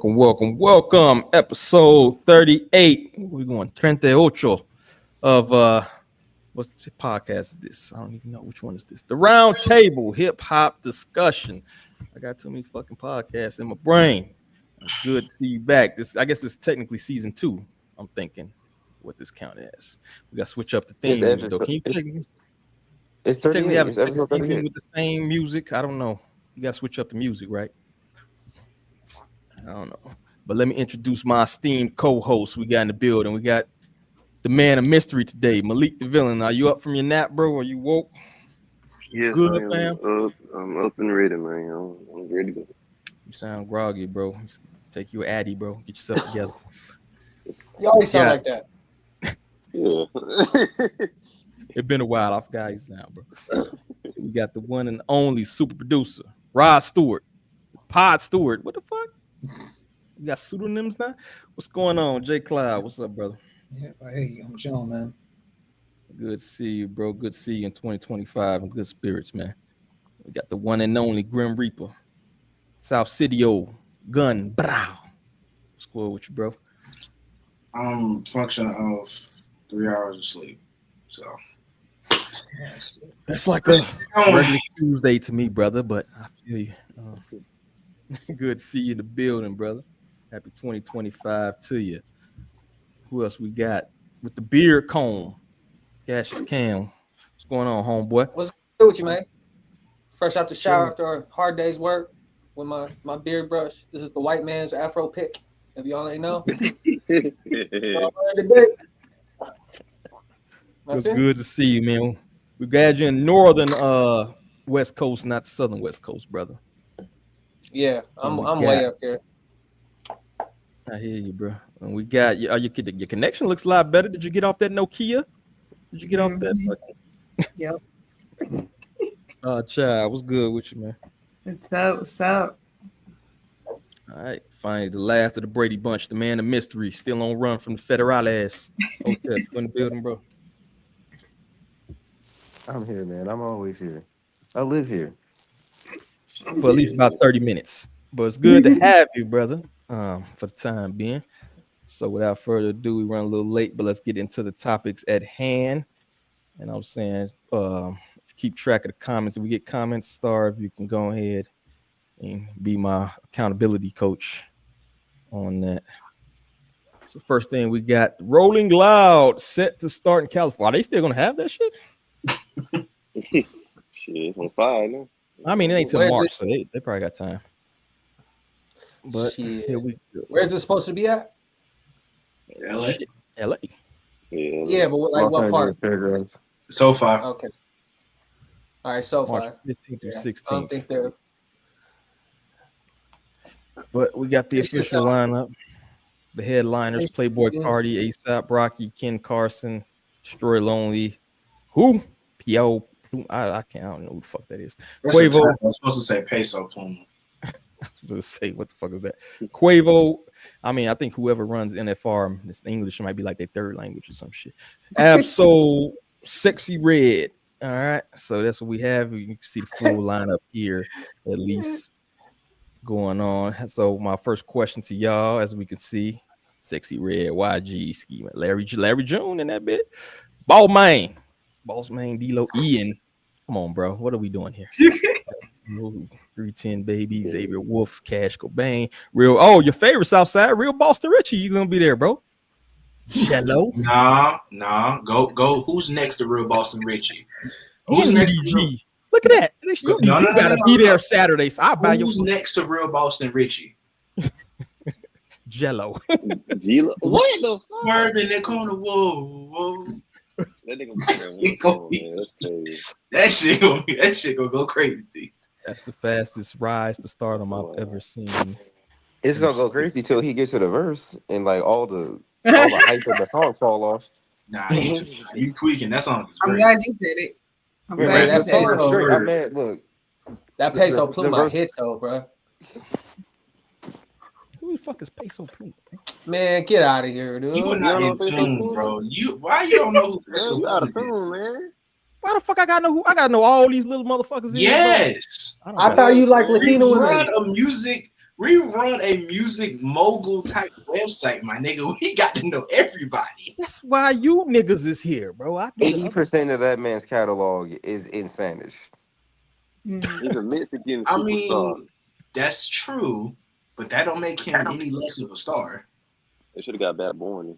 welcome. Episode 38. We're going 38 of what podcast is this? I don't even know which one is this. The Roundtable Hip Hop Discussion. I got too many fucking podcasts in my brain. It's good to see you back. I guess it's technically season 2. I'm thinking what this count as. We got to switch up the theme. Though. Can you it's 38. Have it's a episode season 38. with the same music? I don't know. You got to switch up the music, right? I don't know. But let me introduce my esteemed co-host we got in the building. We got the man of mystery today, Malik the Villain. Are you up from your nap, bro? Are you woke? Yes, good, fam. I'm up and ready, man. I'm ready to go. You sound groggy, bro. Take you Addy, bro. Get yourself together. You always sound like that. Yeah. It's been a while. I forgot how you sound, bro. We got the one and only super producer, Rod Stewart. Pod Stewart. What the fuck? You got pseudonyms now? What's going on? Jay Cloud, what's up, brother? Yeah, hey, I'm chilling, man. Good to see you, bro. Good to see you in 2025 and good spirits, man. We got the one and only Grim Reaper, South City-O, Gun, Brow. What's going with you, bro? I'm function of 3 hours of sleep, so that's like a regular Tuesday to me, brother. But I feel you. Good to see you in the building, brother. Happy 2025 to you. Who else we got with the beard comb? Cassius Cam. What's going on, homeboy? What's good with you, man? Fresh out the shower after a hard day's work with my beard brush. This is the white man's Afro pick. If y'all ain't know. It's good to see you, man. We got you in northern West Coast, not southern West Coast, brother. Yeah, I'm way up here. I hear you, bro. And we got your connection looks a lot better. Did you get off that Nokia? Did you get off that? Yep. Child, what's good with you, man? What's up? All right, finally, the last of the Brady bunch, the man of mystery, still on run from the Federales. Okay, you in the building, bro. I'm here, man. I'm always here. I live here. For at least about 30 minutes. But it's good to have you, brother, for the time being. So without further ado, we run a little late, but let's get into the topics at hand. And I'm saying, keep track of the comments. If we get comments, Starve, you can go ahead and be my accountability coach on that. So first thing we got, Rolling Loud set to start in California. Are they still going to have that shit? Shit, it's on fire now. I mean, it ain't till March, so they probably got time. But here we go. Where's it supposed to be at? LA. LA. Yeah, but what part? So far. Okay. All right, so March far. 15th through 16th. I don't think they're. But we got the official lineup. The headliners: Playboy Cardi, ASAP Rocky, Ken Carson, Destroy Lonely. Who? P.O. I don't know who the fuck that is. Quavo. I was supposed to say Peso Pluma. I was supposed to say, what the fuck is that? Quavo. I mean, I think whoever runs NFR, this English might be like their third language or some shit. Absol Sexy Red. All right. So that's what we have. You can see the full lineup here, at least going on. So my first question to y'all, as we can see, Sexy Red, YG, Schema, Larry June in that bit. Boss Man, D-Lo, Ian. Come on, bro. What are we doing here? 310 Baby, Xavier Wolf, Cash Cobain, Real. Oh, your favorite Southside, Real Boston Richie. You gonna be there, bro? Hello. Nah. Go. Who's next to Real Boston Richie? Who's next? Look at that. You gotta be there Saturday. So I'll buy Who's next to Real Boston Richie? Jello. What the fuck? Swerve in that corner. Whoa. That nigga That shit gonna go crazy. That's the fastest rise to stardom I've ever seen. It's gonna go crazy till he gets to the verse and like all the hype of the song fall off. Nah, you tweaking. That song is great. I'm glad you said it. I'm glad that's you said it. Peso. Man, look, That Peso Pluma hit though, bro. Who the fuck is Peso Pluma? Man, get out of here, dude. You are not in tune, bro. Why you don't know who Peso you out of Pluma is? tune, man. Why the fuck I gotta know all these little motherfuckers? Yes. I thought you like Latino You women. run a music We run a music mogul type website, my nigga. We got to know everybody. That's why you niggas is here, bro. I do the other. 80% of that man's catalog is in Spanish. He's a Mexican I superstar. mean, that's true, but that don't make him any less of a star. They should have got Bad Born.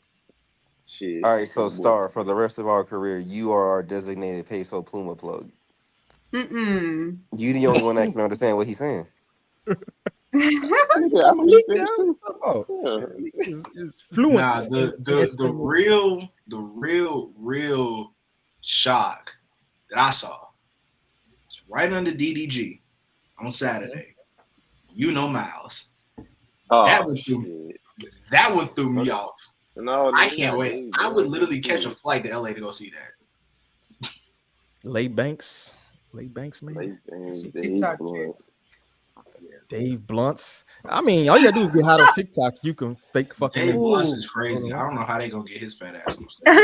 Shit. All right, so Star, for the rest of our career, you are our designated Peso Pluma plug. Mm-mm. You the only one that can understand what he's saying. Nigga, I speak Spanish too. Oh, Yeah. is fluent. Nah, the real shock that I saw was right under DDG on Saturday. You know Miles. That Oh, one threw me off. No, I can't wait. I would literally catch a flight to LA to go see that. Lay Banks, man. TikTok Dave Blunts. I mean, all you gotta do is get hot on TikTok. You can fake fucking. Dave niggas. Plus is crazy. I don't know how they gonna get his fat ass on stage.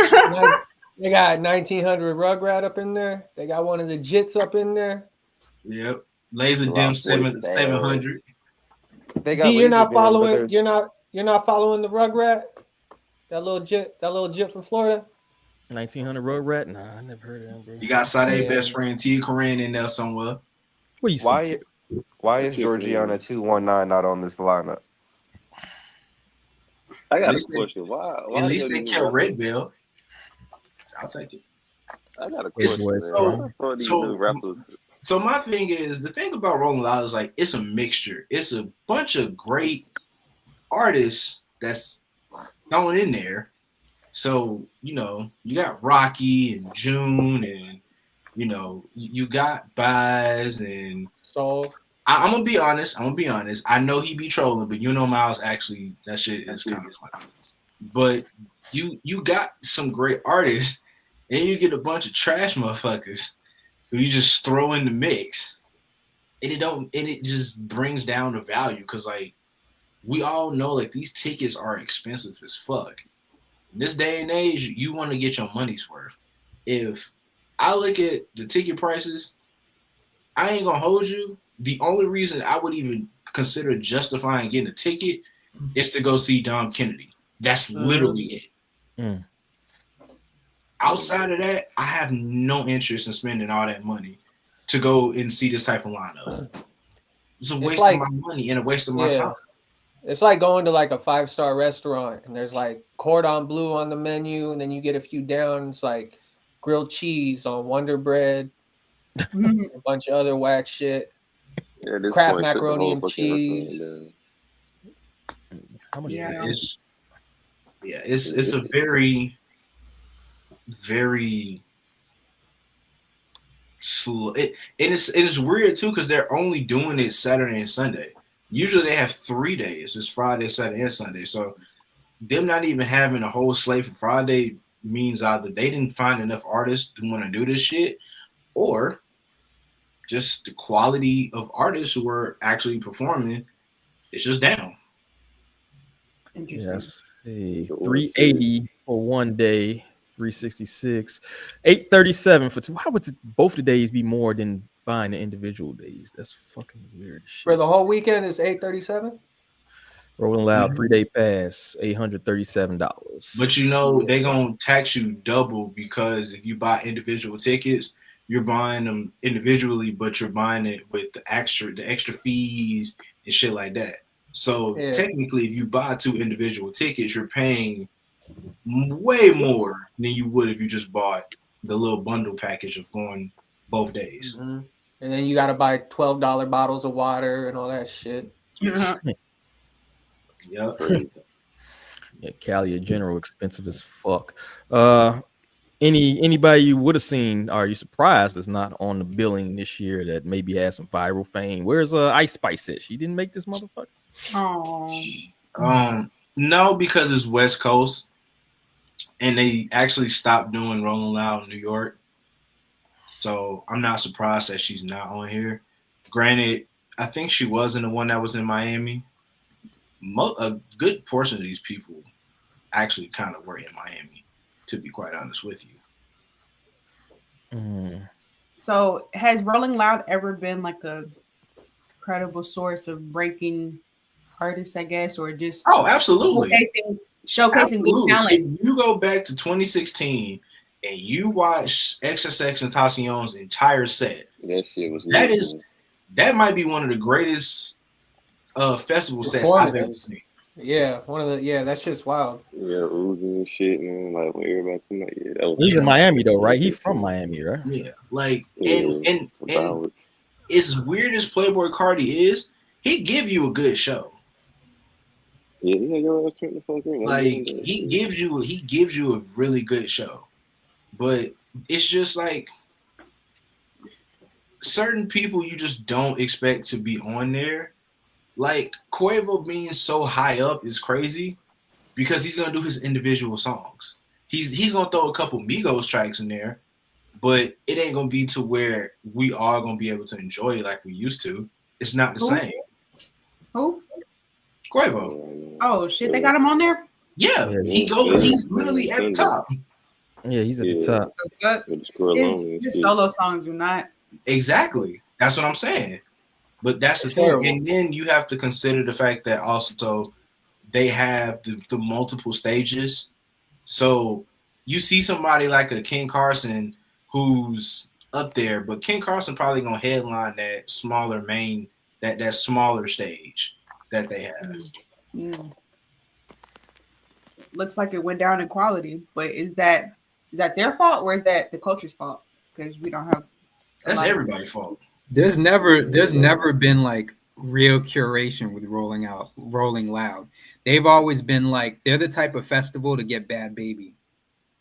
They got 1900 Rugrat up in there. They got one of the Jits up in there. Yep. Laser Dim 700. They got D, you're not Laser Dim, but following. there's- You're not following the Rugrat. That little Jit from Florida. 1900 Road Rat. Nah, I never heard of them, bro. You got Sade Yeah. best friend T. Corinne in there somewhere. Where you see? Why is Georgiana 219 not on this lineup? I got At a least they- question. Why At least do they these kept rappers- Red Bill. I'll take it. I got a It's- question. Man. so- Why the fuck these so- new rappers? So my thing is, the thing about Rolling Loud is like it's a mixture. It's a bunch of great artists that's thrown in there. So, you know, you got Rocky and June and, you know, you got Baz and So I'm gonna be honest. I know he be trolling, but you know Miles actually that shit is kind of funny. But you got some great artists, and you get a bunch of trash motherfuckers who you just throw in the mix, and it just brings down the value because like we all know like these tickets are expensive as fuck. In this day and age, you want to get your money's worth. If I look at the ticket prices, I ain't gonna hold you. The only reason I would even consider justifying getting a ticket is to go see Dom Kennedy. That's literally it. Mm. Outside of that, I have no interest in spending all that money to go and see this type of lineup. It's a waste of my money and a waste of my time. It's like going to like a 5-star restaurant and there's like cordon bleu on the menu, and then you get a few down. It's like grilled cheese on Wonder Bread, a bunch of other whack shit. Yeah, this Kraft point, shut the macaroni whole and fucking cheese. restaurant down. How much? Yeah. It's a very, very slow. It's weird too because they're only doing it Saturday and Sunday. Usually they have 3 days. It's Friday, Saturday, and Sunday. So them not even having a whole slate for Friday means either they didn't find enough artists who want to do this shit, or just the quality of artists who are actually performing is just down. Interesting. Yes. See, 380 for one day, 366, 837 for two. Why would both the days be more than buying the individual days? That's fucking weird shit. For the whole weekend is $837. Rolling Loud 3-day pass, $837. But you know they gonna tax you double because if you buy individual tickets, you're buying them individually, but you're buying it with the extra fees and shit like that. So technically, if you buy 2 individual tickets, you're paying way more than you would if you just bought the little bundle package of going both days. Mm-hmm. And then you got to buy $12 bottles of water and all that shit. Yeah. Yep. Yeah, Cali in general expensive as fuck. Anybody you would have seen, are you surprised that's not on the billing this year that maybe has some viral fame? Where's Ice Spice at? She didn't make this motherfucker. Oh. No, because it's West Coast, and they actually stopped doing Rolling Loud in New York. So I'm not surprised that she's not on here. Granted, I think she wasn't the one that was in Miami. A good portion of these people actually kind of were in Miami, to be quite honest with you. So has Rolling Loud ever been like a credible source of breaking artists, I guess, or just Oh, absolutely. showcasing good talent. If you go back to 2016 and you watch XXXTentacion's entire set, That shit was that might be one of the greatest festival sets I've ever seen. Yeah, that shit's wild. Yeah, Uzi and shit, man. Like when everybody come out, yeah, that was He's in Miami though, right? He's from Miami, right? Yeah, like and as weird as Playboy Cardi is, he give you a good show. Yeah, your ass turned the fuck in. Like he gives you a really good show, but it's just like certain people you just don't expect to be on there. Like Quavo being so high up is crazy because he's gonna do his individual songs. He's gonna throw a couple Migos tracks in there, but it ain't gonna be to where we are gonna be able to enjoy it like we used to. It's not the same. Who? Quavo. Oh shit, they got him on there? Yeah, he's literally at the top. Yeah, he's at the top. His solo songs are not. Exactly. That's what I'm saying. But that's the thing. And then you have to consider the fact that also they have the multiple stages. So you see somebody like a Ken Carson who's up there, but Ken Carson probably gonna headline that smaller that smaller stage that they have. Yeah. Looks like it went down in quality, but is that their fault or is that the culture's fault? Because we don't have. That's everybody's fault. There's never been like real curation with Rolling Loud. They've always been like they're the type of festival to get Bad Baby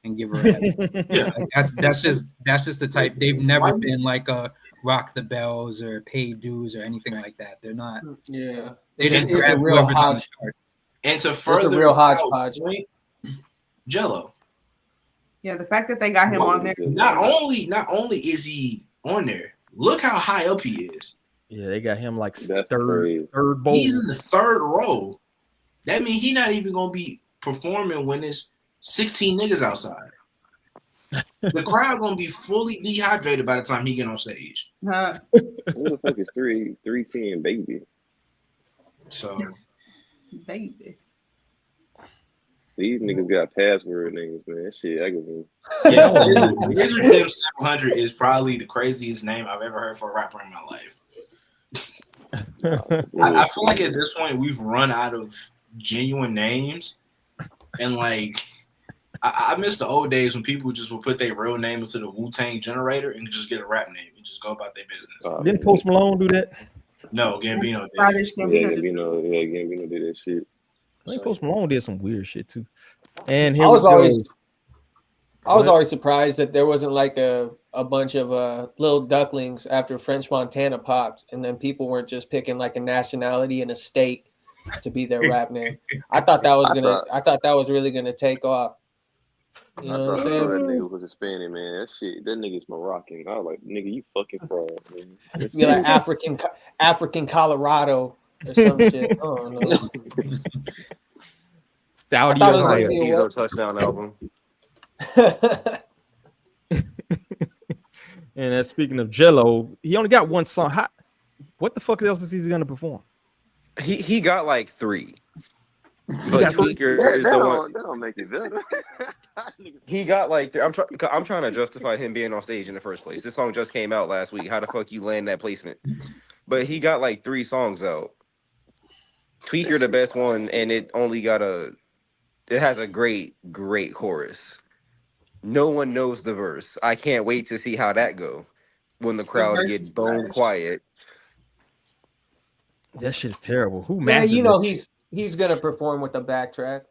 and give her a head. Yeah, like that's just the type. They've never been like a Rock the Bells or Pay Dues or anything like that. They're not. Yeah, they just it's a real hodge. And to further it's a real hodgepodge. Jello. Yeah, the fact that they got him on there. Not only is he on there, look how high up he is. Yeah, they got him like third bowl. He's in the third row. That means he's not even gonna be performing when there's 16 niggas outside. The crowd gonna be fully dehydrated by the time he get on stage. Who the fuck is 310 Baby? So Baby. These niggas got password names, man. That shit, I can. Yeah, Wizard Dim 700 is probably the craziest name I've ever heard for a rapper in my life. I feel like at this point we've run out of genuine names, and like I miss the old days when people just would put their real name into the Wu-Tang generator and just get a rap name and just go about their business. Didn't Post Malone do that? No, Gambino did. Gambino did that shit. I think Post Malone did some weird shit too. And I was always surprised that there wasn't like a bunch of little ducklings after French Montana popped, and then people weren't just picking like a nationality and a state to be their rap name. I thought that was really gonna take off. You know what I'm saying? That nigga was Hispanic, man. That nigga's Moroccan. I was like, nigga, you fucking fraud, man. Be like African Colorado or some shit. Oh no. Saudi touchdown album. And speaking of Jello, he only got one song. What the fuck else is he gonna perform? He got like 3. But Tweaker is the one. That don't make it better. He got like 3. I'm trying to justify him being on stage in the first place. This song just came out last week. How the fuck you land that placement? But he got like 3 songs out. Tweaker the best one, and it has a great chorus. No one knows the verse. I can't wait to see how that go when the crowd gets bone quiet. That shit's terrible. Who man? mastered You know that? he's gonna perform with the backtrack.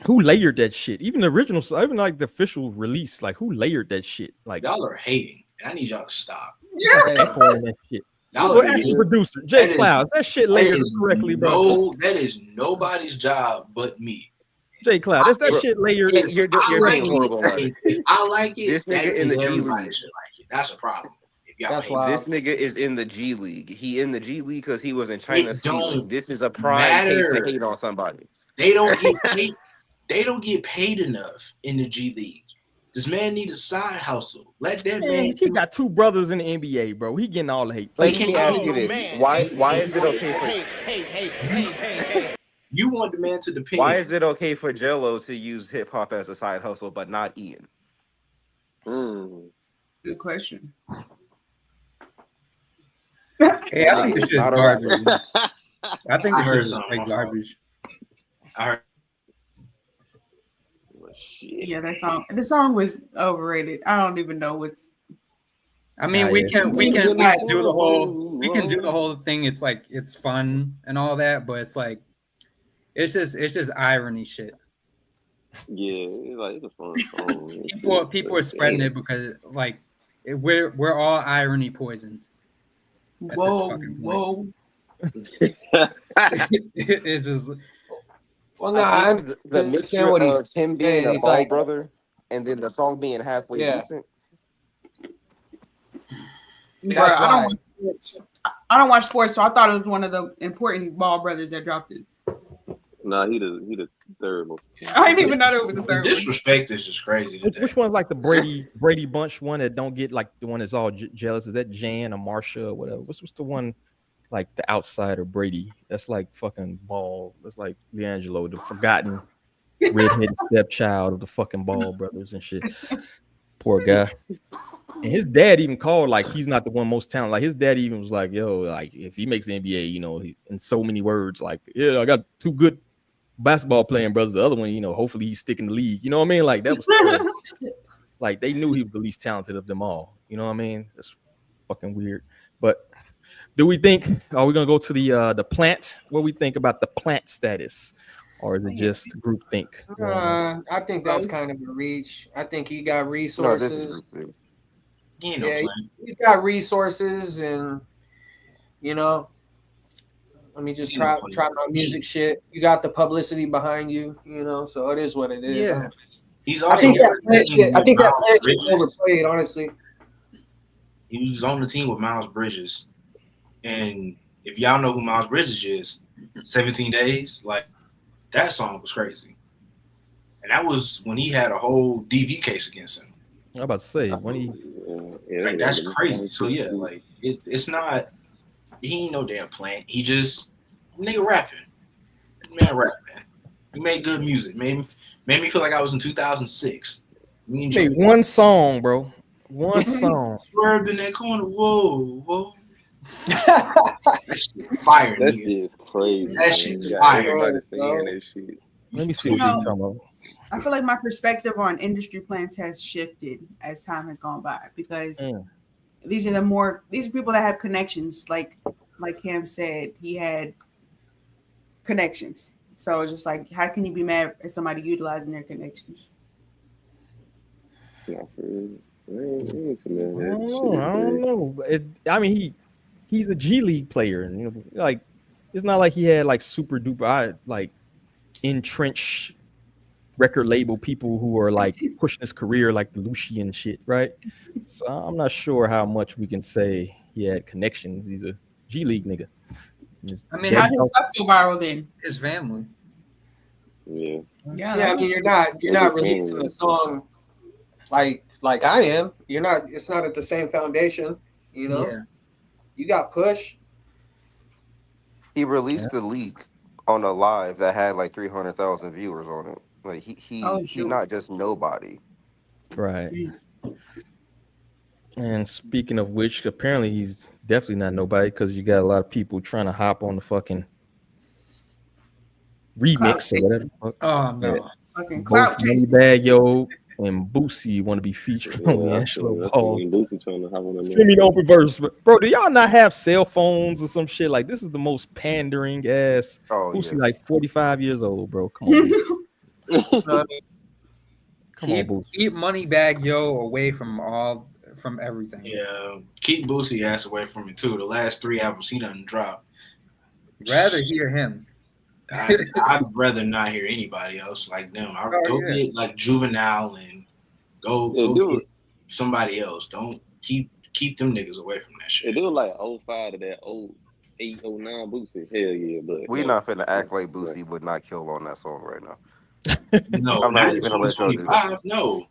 Who layered that shit? Even the original, even like the official release, like who layered that shit? Like y'all are hating, and I need y'all to stop. Yeah, that shit. Well, as the producer, Jay Cloud, that shit layered correctly, bro. No, that is nobody's job but me. Jay Cloud, that's that shit layered. You're being horrible. If I like it, this nigga in the G League. Like it. That's a problem. This nigga is in the G League. He in the G League because he was in China. This is a prime case to hate on somebody. They don't get paid. They don't get paid enough in the G League. This man need a side hustle. Let that Man, man. he got 2 brothers in the NBA, bro. He getting all the hate. Let He me can't ask you get this: why is it okay for You want the man to depend. why is it okay for Jello to use hip hop as a side hustle, but not Ian? Good question. Hey, I think this shit is Not a garbage. I think I this heard shit is something, straight my fault. garbage. I heard Well, shit. Yeah, the song was overrated. I don't even know what's. I mean, Nah, we yeah. can It's like- do the whole thing. It's like it's fun and all that, but it's like it's just irony shit. Yeah, it's a fun song. People are spreading it because like we're all irony poisoned. At this Whoa, fucking point. whoa. It's just Well, no, I I think the understand mixture what he's of him being saying. a He's ball like, brother and then the song being halfway Yeah. decent. Bruh, That's I why. don't. I don't watch sports, so I thought it was one of the important Ball brothers that dropped it. Nah, he the third most. I didn't even know there was a the third one. disrespect is just crazy today. Which one's like the Brady Bunch one that don't get like the one that's all jealous? Is that Jan or Marsha or whatever? What's the one like the outsider Brady? That's like fucking Ball. That's like LiAngelo, the forgotten redheaded stepchild of the fucking Ball brothers and shit. Poor guy. And his dad even called like he's not the one most talented. Like his dad even was like, "Yo, like if he makes the NBA, you know, in so many words, like yeah, I got 2 good basketball playing brothers. The other one, you know, hopefully he's sticking the league. You know what I mean? Like that was terrible. Like they knew he was the least talented of them all. You know what I mean? That's fucking weird. But do we think? Are we gonna go to the plant? What we think about the plant status, or is it just groupthink? I think that's kind of a reach. I think he got No, this resources. is group He ain't no Yeah, plan. he's got resources, and you know, let me just try my music shit. You got the publicity behind you, you know, so it is what it is. Yeah. He's I also think that plan shit. I think that plan Miles shit's Bridges. overplayed, honestly. He was on the team with Miles Bridges, and if y'all know who Miles Bridges is, 17 Days, like that song was crazy, and that was when he had a whole DV case against him. I'm about to say when he Like that's crazy. So yeah, like it's not. He ain't no damn plant. He just nigga rapping. Man rapping. He made good music. Made me feel like I was in 2006. Me and made one song, bro. One song. Swerved in that corner. Whoa. That shit fire, That nigga. shit is crazy. That shit man. fire. Everybody saying that shit. Let me see You what you know, talking about. I feel like my perspective on industry plants has shifted as time has gone by because these are people that have connections. Like Cam said, he had connections. So it's just like, how can you be mad at somebody utilizing their connections? Nah, for real. I don't know. I mean, he's a G League player, and you know, like it's not like he had like super duper like entrenched record label people who are like pushing his career like the Doechii and shit, right? So I'm not sure how much we can say he had connections. He's a G League nigga. I mean, How did stuff go viral then? his family. Yeah. Yeah, I mean, you're not releasing a song like I am. You're not. It's not at the same foundation. You know. Yeah. You got push. He released the leak on a live that had like 300,000 viewers on it. Like he not just nobody. Right. And speaking of which, apparently he's definitely not nobody because you got a lot of people trying to hop on the fucking remix or whatever. Oh no. Yeah. Fucking Both clout chasing. Moneybag Yo and Boosie want to be featured on Liangelo Ball. Send me the open verse, bro. Do y'all not have cell phones or some shit? Like this is the most pandering ass. Boosie like 45 years old, bro. Come on, Boosie. Keep Moneybag Yo away from everything. Yeah, keep Boosie ass away from me too. The last 3 albums he done dropped. Rather hear him. I'd rather not hear anybody else like them. Get like Juvenile and go get somebody else. Don't keep them niggas away from that shit. It was like 05 to that 08, 09 Boosie. Hell yeah, but We're not finna act like Boosie would not kill on that song right now. No, I'm not even gonna let y'all do that. 25. No.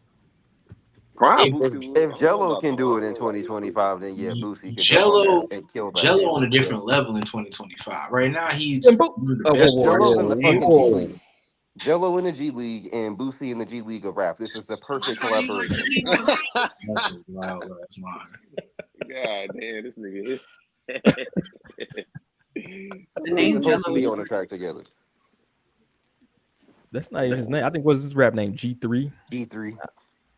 Prime If Boosie. If Was, I don't know Jello about can do it in Prime. 2025, then yeah, Boosie can jump on Jello, that and kill that Jello shit. on a different level in 2025. Right now, he's Yeah, but- one of the oh, best whoa, artists Jello's in in the the game. fucking G whoa. League. Jello in the G League and Boosie in the G League of rap. This is the perfect collaboration. That's a wild ass line. God damn, this nigga. The They're name supposed to Jello be is on the track together. That's not even his name. I think what's his rap name? G3. G3.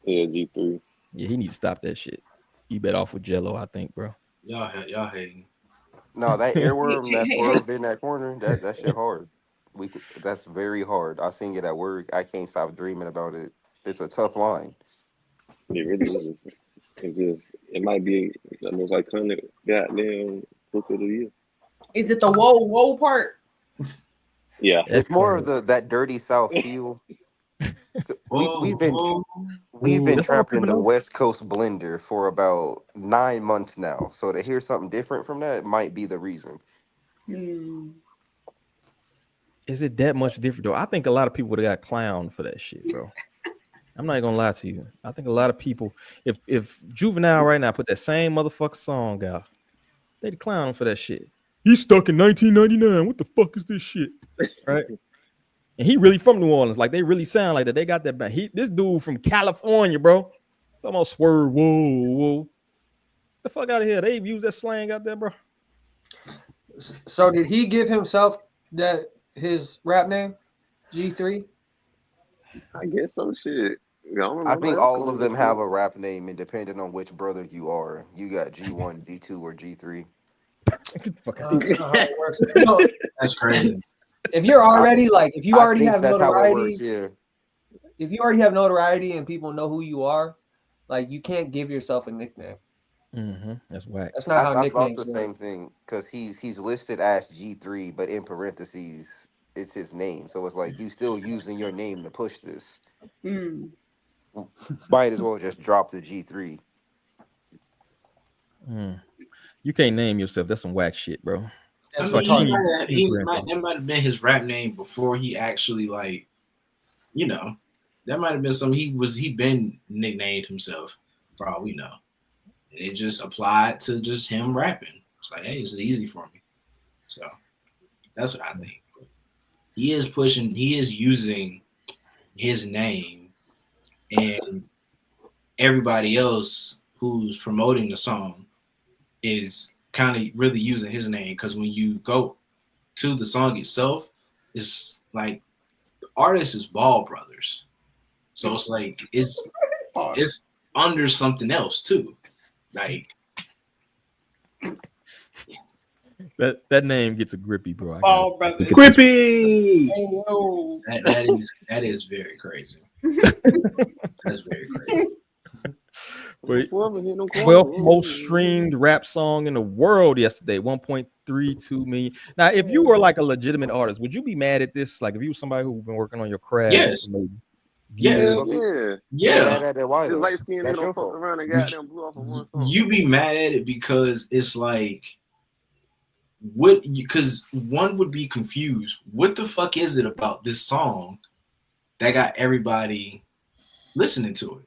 Yeah, G3. Yeah, he needs to stop that shit. He bet off with Jello, I think, bro. Y'all hating. No, that earworm Hey, that hey, hey. swerved in that corner, that shit hard. That's very hard. I sing it at work. I can't stop dreaming about it. It's a tough line. It really is. It's just, it might be the most iconic goddamn book of the year. Is it the whoa part? Yeah. It's more of that dirty South feel. We've been Whoa. That's all trapped in people the know. West Coast blender for about 9 months now. So to hear something different from that might be the reason. Is it that much different though? I think a lot of people would have got clowned for that shit, bro. I'm not gonna lie to you. I think a lot of people, if Juvenile right now put that same motherfucker song out, they'd clown him for that shit. He's stuck in 1999. What the fuck is this shit? Right? And he really from New Orleans. Like they really sound like that. They got that back. This dude from California, bro. Talking about swerve. Whoa. The fuck out of here. They use that slang out there, bro. So did he give himself his rap name? G3? I guess so. Shit. I think all of them have a rap name, and depending on which brother you are, you got G1, G2, or G3. That's not how it works. No, That's crazy. if you're already if you I already think have that's how it notoriety, works. Yeah. if you already have notoriety and people know who you are, like you can't give yourself a nickname. That's whack. That's not how I thought nicknames the work. same thing because he's listed as G3, but in parentheses it's his name. So it's like you still using your name to push this. Might as well just drop the G3. You can't name yourself. That's some whack shit, bro. I So mean, that that might have been his rap name before he actually that might have been something he been nicknamed himself for all we know. And it just applied to just him rapping. It's like, hey, it's easy for me. So that's what I think. He is using his name, and everybody else who's promoting the song is kind of really using his name, because when you go to the song itself, it's like the artist is Ball Brothers, so it's like it's under something else too, like that name gets a grippy, bro. Ball Brothers. Grippy. that is very crazy. That's very crazy. But 12th most streamed rap song in the world yesterday, 1.32 million. Now, if you were like a legitimate artist, would you be mad at this? Like if you were somebody who's been working on your craft, Yes. Yes. Yeah. The light skin nigga don't fuck around and goddamn blew off of one song. You be mad at it because it's like, because one would be confused. What the fuck is it about this song that got everybody listening to it?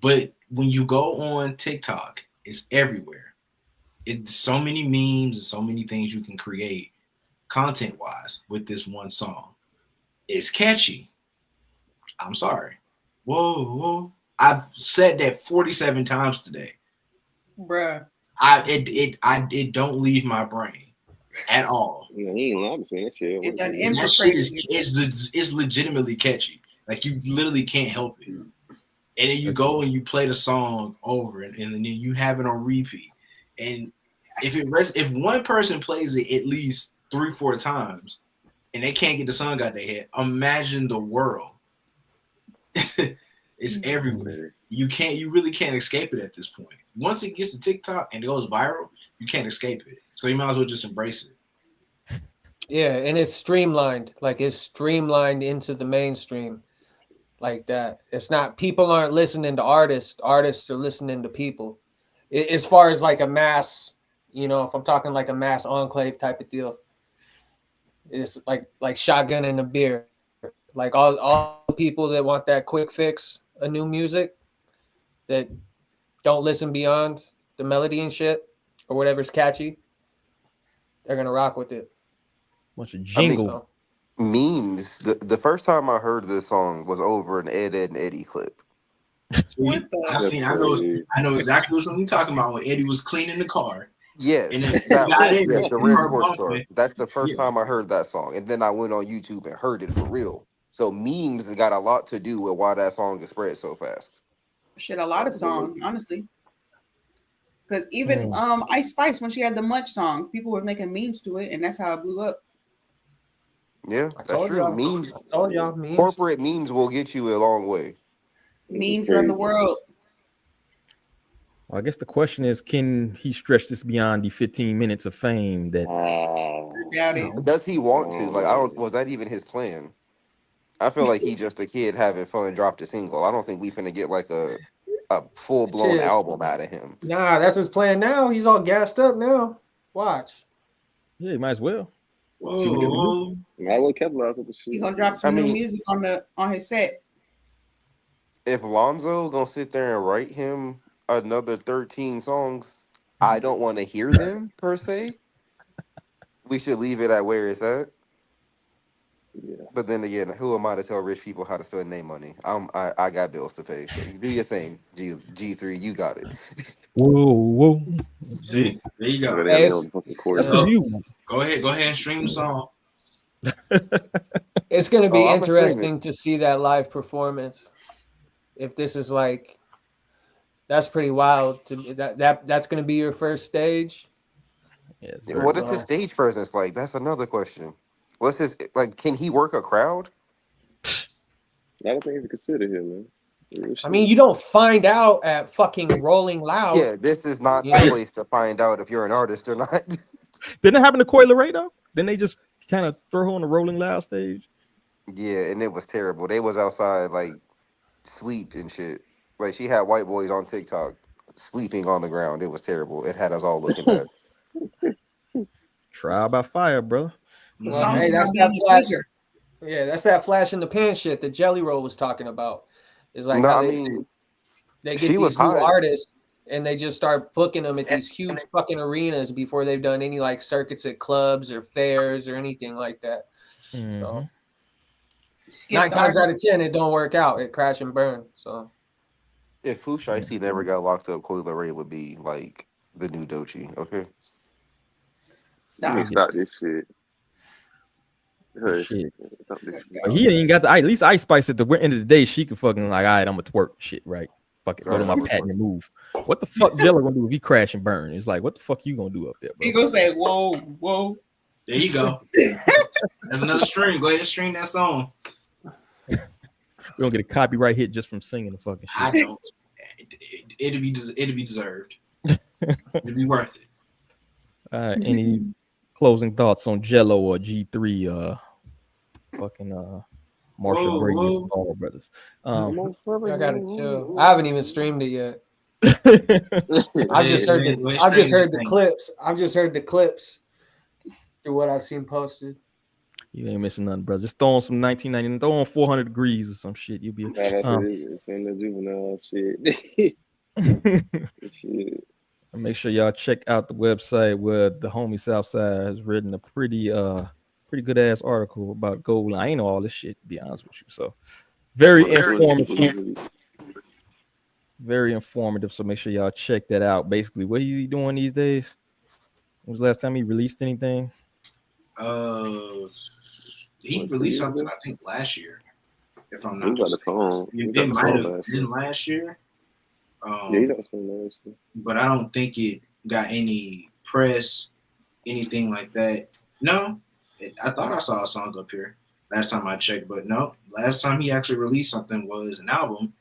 But when you go on TikTok, it's everywhere. It's so many memes and so many things you can create content-wise with this one song. It's catchy. I'm sorry. Whoa. I've said that 47 times today. Bruh. It don't leave my brain at all. Yeah, he ain't lying saying that shit. That shit is legitimately catchy. Like you literally can't help it. And then you go and you play the song over, and then you have it on repeat. And if one person plays it at least 3-4 times, and they can't get the song out their head, imagine the world. It's everywhere. You really can't escape it at this point. Once it gets to TikTok and it goes viral, you can't escape it. So you might as well just embrace it. Yeah, and it's streamlined. Like it's streamlined into the mainstream. Like that. It's not, people aren't listening to artists are listening to people. As far as like a mass, if I'm talking like a mass enclave type of deal, it's like shotgun and a beer. Like all the people that want that quick fix of new music, that don't listen beyond the melody and shit or whatever's catchy, they're gonna rock with it. Bunch of I mean, jingle. So, memes. The first time I heard this song was over an Ed, and Eddie clip. What the? I know exactly what you're talking about when Eddie was cleaning the car. Yes, And then that got one. in Yes, there the and red her sports car. bumping. That's the first Yeah. time I heard that song, and then I went on YouTube and heard it for real. So memes got a lot to do with why that song is spread so fast. Shit, a lot of songs, honestly. Because even Ice Spice, when she had the Much song, people were making memes to it, and that's how it blew up. Yeah, I that's told true. y'all. Memes, I told y'all memes. corporate memes will get you a long way. Memes run the world. Well, I guess the question is, can he stretch this beyond the 15 minutes of fame that Doubt it. Does he want to? Like, I don't. Was that even his plan? I feel like he just a kid having fun. Dropped a single. I don't think we finna get like a full blown Shit. album out of him. Nah, that's his plan now. He's all gassed up now. Watch. yeah, he might as well. Whoa. I will capitalize with the shit. He gonna drop some new music on his set. If Lonzo gonna sit there and write him another 13 songs, I don't want to hear them per se. We should leave it at where it's at. Yeah. But then again, who am I to tell rich people how to spend their money? I got bills to pay. So you do your thing, G3. You got it. Whoa. Gee. There you go. But Hey, they on the fucking court. That's because you. Go ahead and stream the song. It's gonna be I'm a streamer. interesting to see that live performance. If this is like, that's pretty wild. That's gonna be your first stage. Yeah, it's Yeah, very what is well. his stage presence like? That's another question. What's his like? Can he work a crowd? I don't think it's considered here, man. I mean, you don't find out at fucking Rolling Loud. Yeah, this is not the Yeah. place to find out if you're an artist or not. Didn't it happen to Coi Leray though? Then they just kind of throw her on the Rolling Loud stage. Yeah, and it was terrible. They was outside like sleep and shit. Like she had white boys on TikTok sleeping on the ground. It was terrible. It had us all looking bad. Trial by fire, brother. The Well, song's hey, about that's being that the flash. trigger. Yeah, that's that flash in the pan shit that Jelly Roll was talking about. It's like No, how I they mean get she was these new hot. artists and they just start booking them at these huge fucking arenas before they've done any like circuits at clubs or fairs or anything like that. So Skip 9 the times artist. out of 10, it don't work out. It crash and burn. So If Pooh Shiesty never got locked up, Coi Leray would be like the new Doechii. Okay. You Stop. need to stop this shit. Hush. Shit. Stop this shit. But he ain't got the at least Ice Spice at the end of the day. She could fucking like, all right, I'm gonna twerk shit, right? Fuck it, go to my patent and move. What the fuck Jello gonna do if he crash and burn? It's like, what the fuck you gonna do up there, bro? He gonna say, whoa. There you go. There's another stream. Go ahead and stream that song. We don't get a copyright hit just from singing the fucking shit. I don't. It'd be deserved. It'd be worth it. Any closing thoughts on Jello or G3? Fucking Marshall Brady and Ball brothers. I gotta chill. I haven't even streamed it yet. I've just heard the clips. I've just heard the clips through what I've seen posted. You ain't missing nothing, brother. Just throw on some 1999, throw on 400 degrees or some shit. You'll be. It's in the juvenile shit. Shit. Make sure y'all check out the website where the homie Southside has written a pretty good ass article about gold. I ain't know all this shit, to be honest with you. So very informative. Very informative. So make sure y'all check that out. Basically, what is he doing these days? When was the last time he released anything? He released something I think last year, if I'm not He got a song. It might have been last year. Yeah, he got a song last year. But I don't think it got any press, anything like that. No, I thought I saw a song up here last time I checked, but no. Last time he actually released something was an album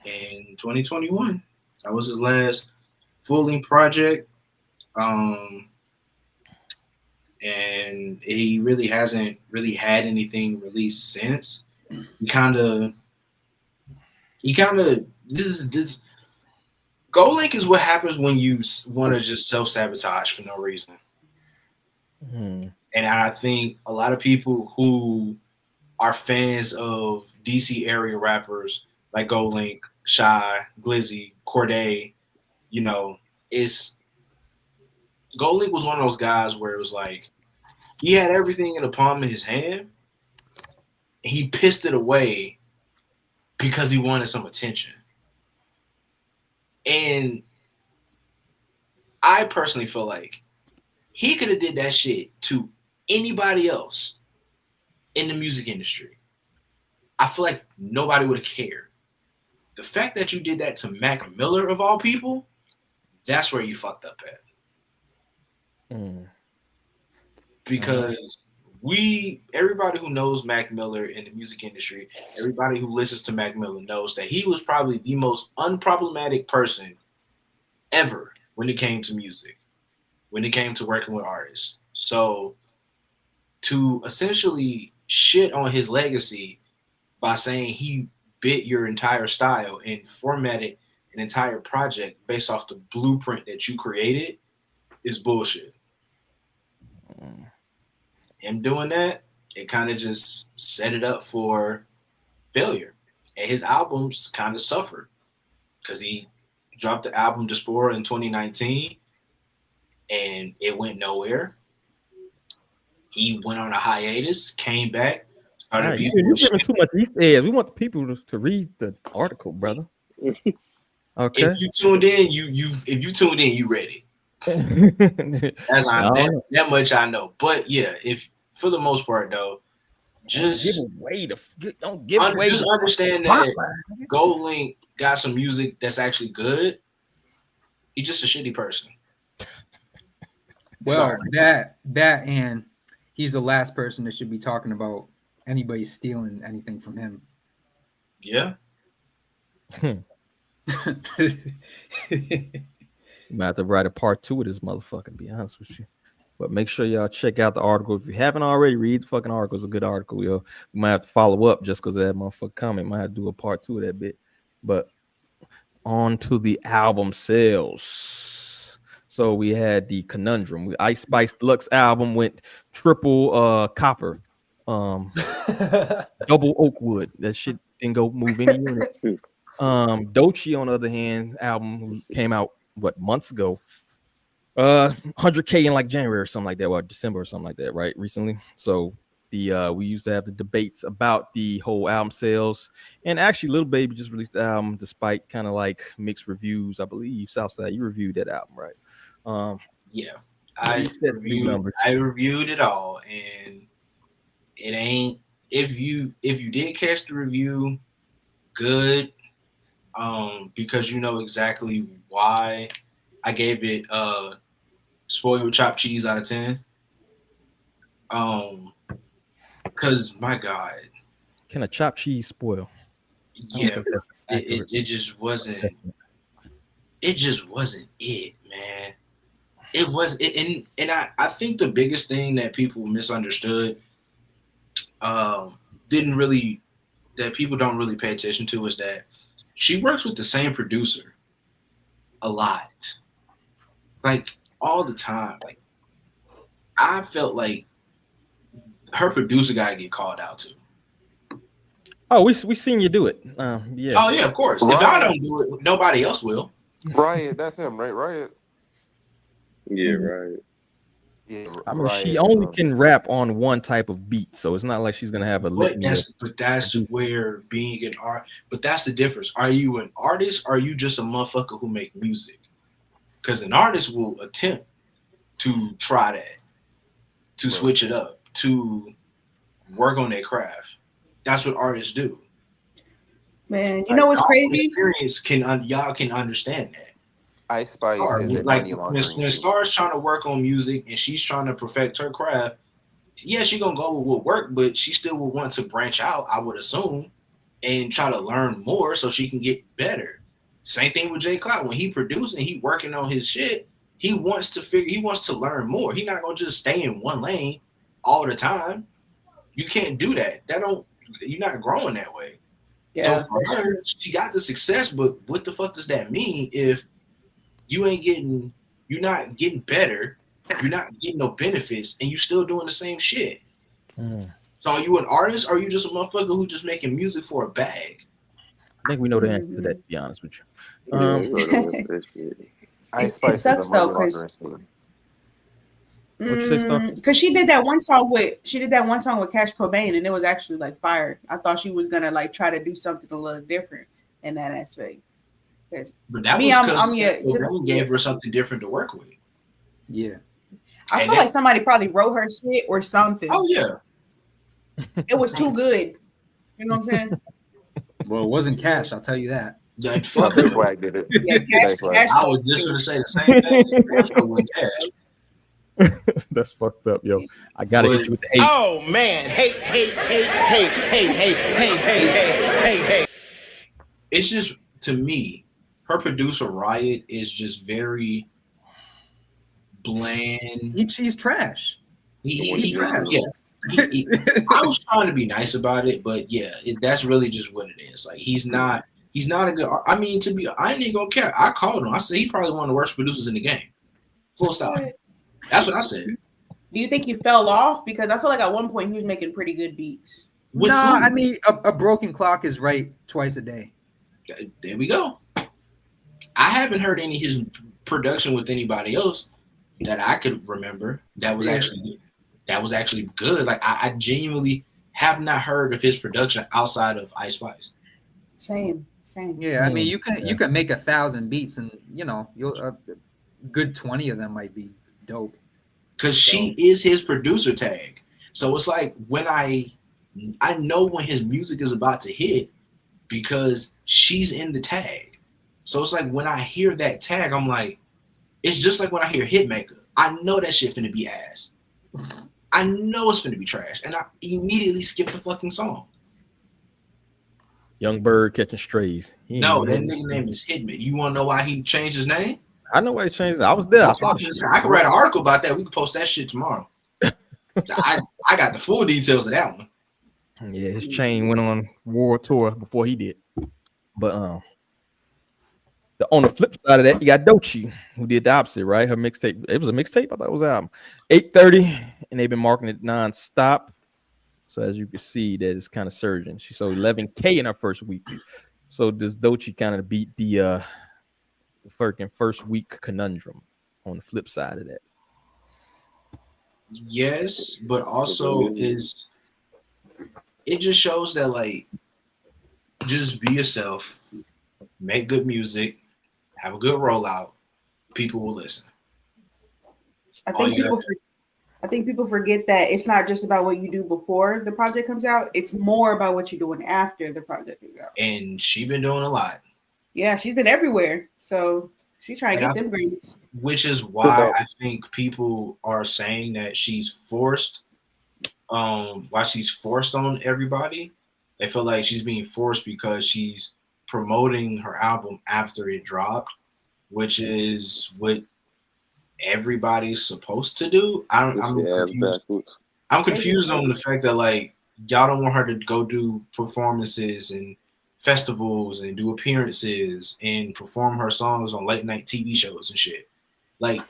in 2021. That was his last full-length project. And he really hasn't really had anything released since. This Gold Link is what happens when you want to just self-sabotage for no reason. And I think a lot of people who are fans of DC area rappers like Gold Link Shy, Glizzy, Corday, you know, it's Gold Link was one of those guys where it was like he had everything in the palm of his hand. And he pissed it away because he wanted some attention. And I personally feel like he could have did that shit to anybody else in the music industry. I feel like nobody would have cared. The fact that you did that to Mac Miller of all people, that's where you fucked up at. Because everybody who knows Mac Miller in the music industry, everybody who listens to Mac Miller knows that he was probably the most unproblematic person ever when it came to music, when it came to working with artists. So to essentially shit on his legacy by saying he bit your entire style and formatted an entire project based off the blueprint that you created is bullshit. Him doing that, it kind of just set it up for failure. And his albums kind of suffered because he dropped the album Diaspora in 2019 and it went nowhere. He went on a hiatus, came back. You're giving too much Easter eggs. We want the people to read the article, brother. Okay. If you tuned in, you read it. That much I know. But yeah, if for the most part though, just don't give away. Just understand that Gold Link got some music that's actually good. He's just a shitty person. Well, that and he's the last person that should be talking about anybody stealing anything from him. Yeah. You might have to write a part 2 of this motherfucker, to be honest with you. But make sure y'all check out the article. If you haven't already, read the fucking article. It's a good article, yo. We might have to follow up just because of that motherfucker comment. Might have to do a part 2 of that bit. But on to the album sales. So we had the Conundrum. Ice Spice Deluxe Album went triple copper. Double oak wood. That shit didn't go move any units. Doechii, on the other hand, album came out months ago. 100K in like January or something like that, or December or something like that, right? Recently. So the we used to have the debates about the whole album sales, and actually Lil Baby just released the album despite kind of like mixed reviews. I believe Southside, you reviewed that album, right? Yeah, I reviewed it all, and it ain't. If you did catch the review, good, because you know exactly why I gave it spoiled chopped cheese out of 10. Because my God, can a chopped cheese spoil? Yeah, it just wasn't. It just wasn't it, man. It was it, and I think the biggest thing that people misunderstood, that people don't really pay attention to, is that she works with the same producer a lot, like all the time. Like I felt like her producer got to get called out too. Oh, we seen you do it. Yeah. Oh yeah, of course. Riot. If I don't do it, nobody else will. Riot, that's him, right? Riot. Yeah, right. Yeah, I mean, she only can rap on one type of beat, so it's not like she's gonna have a litany. But that's where being an art. But that's the difference. Are you an artist? Or are you just a motherfucker who make music? Because an artist will attempt to try that, to switch it up, to work on their craft. That's what artists do. Man, you know what's crazy? Y'all can understand that. Ice Spice is a like money laundering. when Star's trying to work on music and she's trying to perfect her craft, yeah, she's gonna go with what work, but she still will want to branch out, I would assume, and try to learn more so she can get better. Same thing with J. Cloud. When he producing, he working on his shit, he wants to learn more. He's not gonna just stay in one lane all the time. You can't do that. You're not growing that way. Yeah. So for her, she got the success, but what the fuck does that mean if you're not getting better, you're not getting no benefits, and you still doing the same shit? So are you an artist, or are you just a motherfucker who just making music for a bag? think we know the answer to that, to be honest with you. Yeah, you already know that shit. Ice It Spice is a sucks though, money because laundering scheme. What'd you say, Star? she did that one song with Cash Cobain, and it was actually like fire. I thought she was gonna like try to do something a little different in that aspect. But that Me, was I'm because Cobain gave her something different to work with. Yeah. I And feel like somebody probably wrote her shit or something. Oh yeah, It was too good. You know what I'm saying? Well, it wasn't Cash, I'll tell you that. like, Well, fuck. Big Swag did it. Yeah, Big Swag. I was just gonna say the same thing. That's what with Cash. That's fucked up, yo. I gotta hit you with the hate. Oh man, hate. It's just, to me, her producer Riot is just very bland. He's trash. He's trash. Yeah. I was trying to be nice about it, but yeah, that's really just what it is. Like he's not a good. I mean, I ain't even gonna care. I called him. I said he probably one of the worst producers in the game. Full stop. That's what I said. Do you think he fell off? Because I feel like at one point he was making pretty good beats. With No, Uzi. I mean a broken clock is right twice a day. There we go. I haven't heard any of his production with anybody else that I could remember that was actually good. Like I genuinely have not heard of his production outside of Ice Spice. Same. Yeah, I mean you can make 1,000 beats, and you'll a good 20 of them might be dope. Because she is his producer tag. So it's like when I know when his music is about to hit because she's in the tag. So it's like when I hear that tag, I'm like, it's just like when I hear Hitmaker. I know that shit finna be ass. I know it's finna be trash. And I immediately skip the fucking song. Young Bird catching strays. No, that nigga name is Hitman. You wanna know why he changed his name? I know why he changed it. I was there. I saw the shit. I could write an article about that. We can post that shit tomorrow. I got the full details of that one. Yeah, his chain went on world tour before he did. But on the flip side of that, you got Doechii, who did the opposite, right? Her mixtape. It was a mixtape. I thought it was an album. 8:30, and they've been marketing it nonstop. So as you can see, that is kind of surging. She sold 11K in her first week. So does Doechii kind of beat the first week conundrum on the flip side of that? Yes, but also it just shows that like just be yourself, make good music, have a good rollout, people will listen. I think people forget that it's not just about what you do before the project comes out. It's more about what you're doing after the project is out. And she's been doing a lot. Yeah, she's been everywhere. So she's trying to get them grades. Which is why I think people are saying that she's forced. Why she's forced on everybody. They feel like she's being forced because she's promoting her album after it dropped, which is what everybody's supposed to do. I'm confused on the fact that like y'all don't want her to go do performances and festivals and do appearances and perform her songs on late night TV shows and shit. Like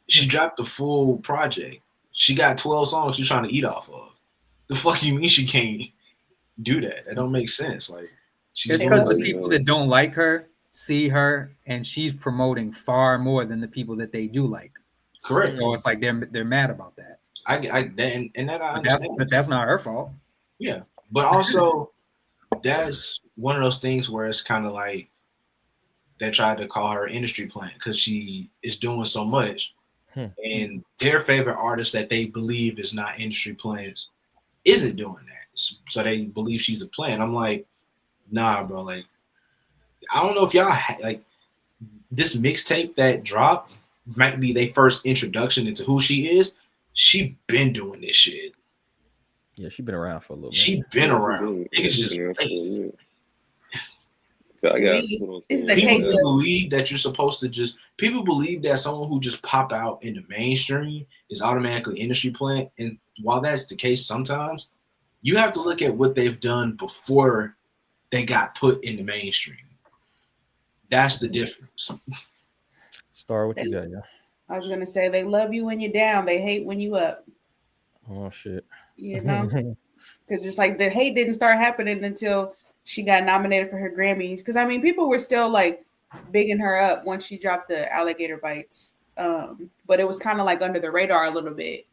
she dropped the full project. She got 12 songs she's trying to eat off of. The fuck you mean she can't do that? That don't make sense. Like it's because the people that don't like her see her, and she's promoting far more than the people that they do like. Correct. So it's like they're mad about that. I understand. But that's not her fault. Yeah, but also that's one of those things where it's kind of like they tried to call her an industry plant because she is doing so much, and their favorite artist that they believe is not industry plants isn't doing that, so they believe she's a plant. I'm like, nah, bro. Like, I don't know if y'all like this mixtape that dropped might be their first introduction into who she is. She been doing this shit. Yeah, she been around for a little bit. She been around. Niggas just late. People believe that you're supposed to just. People believe that someone who just pop out in the mainstream is automatically industry plant, and while that's the case sometimes, you have to look at what they've done before they got put in the mainstream. That's the difference. Star, what you got, yeah? I was gonna say they love you when you're down, they hate when you up. Oh shit. You know, because just like the hate didn't start happening until she got nominated for her Grammys. Because I mean, people were still like bigging her up once she dropped the Alligator Bites, but it was kind of like under the radar a little bit,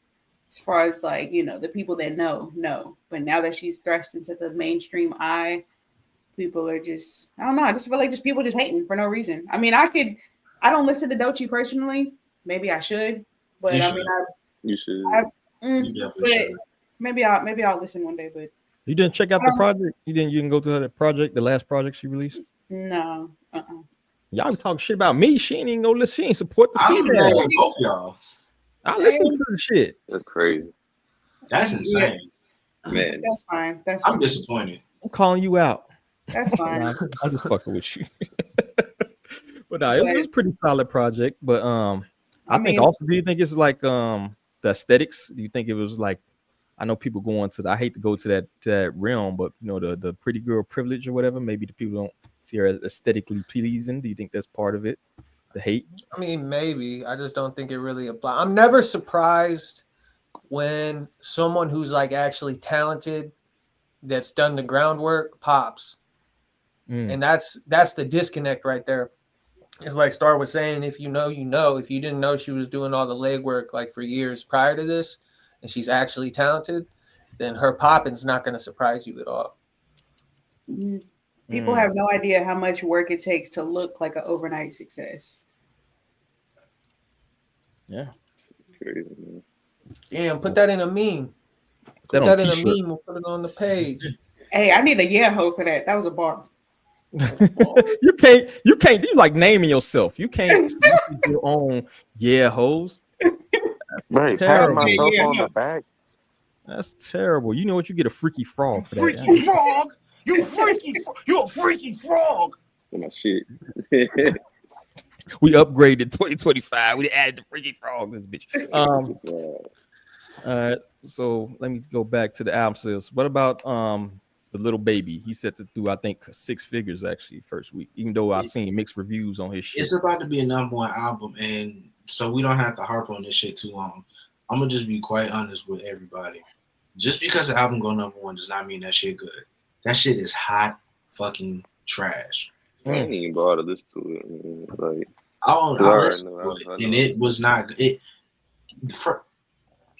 as far as like the people that know. But now that she's thrust into the mainstream eye, people are just I don't know. I just feel like just people just hating for no reason. I mean, I don't listen to Doechii personally. Maybe I should, but I mean, you should. But maybe I'll listen one day. But you didn't check out the project. You didn't go to that project, the last project she released. No. Y'all talking shit about me. She ain't even go listen. She ain't support the female. Both y'all. I listen to the shit. That's crazy. That's insane. Man. That's fine. I'm disappointed. I'm calling you out. That's fine. I'm just fucking with you. But no, it was a pretty solid project. But I think also, do you think it's like the aesthetics? Do you think it was like, I know people going to I hate to go to that realm, but the pretty girl privilege or whatever, maybe the people don't see her as aesthetically pleasing. Do you think that's part of it? The hate? I mean, maybe. I just don't think it really applies. I'm never surprised when someone who's like actually talented, that's done the groundwork, pops. And that's the disconnect right there. It's like Star was saying, if you know, you know. If you didn't know she was doing all the legwork like for years prior to this, and she's actually talented, then her popping's not going to surprise you at all. People have no idea how much work it takes to look like an overnight success. Yeah. Damn, put that in a meme. Put that in a meme. We'll put it on the page. Hey, I need a ho for that. That was a bar. You can't you like naming yourself. You can't your own hoes. That's right, terrible. myself on the back. That's terrible. You know what? You get a freaky frog for that. Freaky frog! You a freaky frog! My shit. We upgraded 2025. We added the freaky frog. This bitch. So let me go back to the album sales. What about the Lil Baby? He set to do, I think, 6 figures actually first week, even though I've seen mixed reviews on his shit. It's about to be a #1 album, and so we don't have to harp on this shit too long. I'm gonna just be quite honest with everybody. Just because the album go #1 does not mean that shit good. That shit is hot fucking trash. I ain't even bother to listen to it. Like, and it was not it.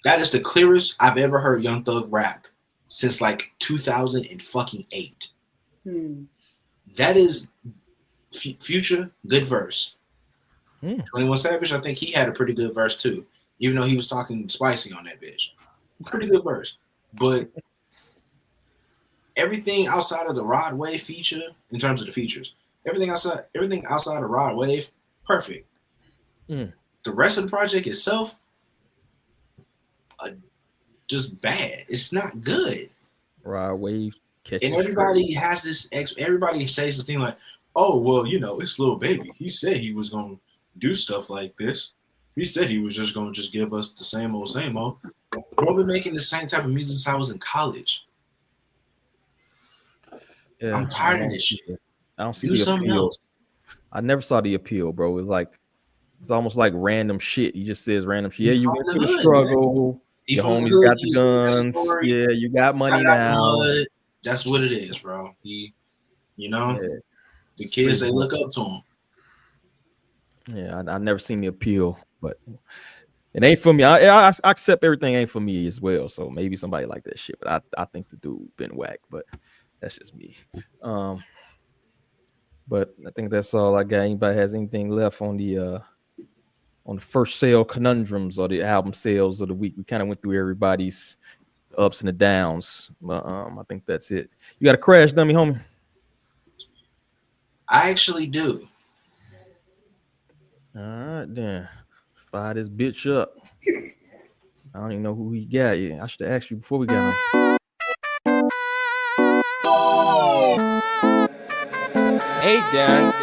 That is the clearest I've ever heard Young Thug rap since like 2008. That is Future, good verse. 21 Savage, I think he had a pretty good verse too, even though he was talking spicy on that bitch. Pretty good verse. But everything outside of the Rod Wave feature, in terms of the features, everything outside of Rod Wave, perfect. The rest of the project itself, just bad. It's not good. Rod Wave, and everybody has this. Everybody says this thing like, "Oh, well, it's Lil Baby. He said he was gonna do stuff like this. He said he was just gonna give us the same old, same old." Bro, been making the same type of music since I was in college. Yeah, I'm tired of this shit. I don't see the appeal. Else. I never saw the appeal, bro. It's almost like random shit. He just says random shit. Yeah, you went through the struggle. Your homies got the guns. Yeah, you got money now. That's what it is, bro. The kids, they look up to him. Yeah, I never seen the appeal, but it ain't for me. I accept everything ain't for me as well. So maybe somebody like that shit, but I think the dude been whack. But that's just me. But I think that's all I got. Anybody has anything left on the first sale conundrums or the album sales of the week? We kind of went through everybody's ups and the downs. But I think that's it. You got a crash dummy, homie? I actually do. All right, then. Fire this bitch up. I don't even know who he got yet. I should have asked you before we got him. Hey, Dad.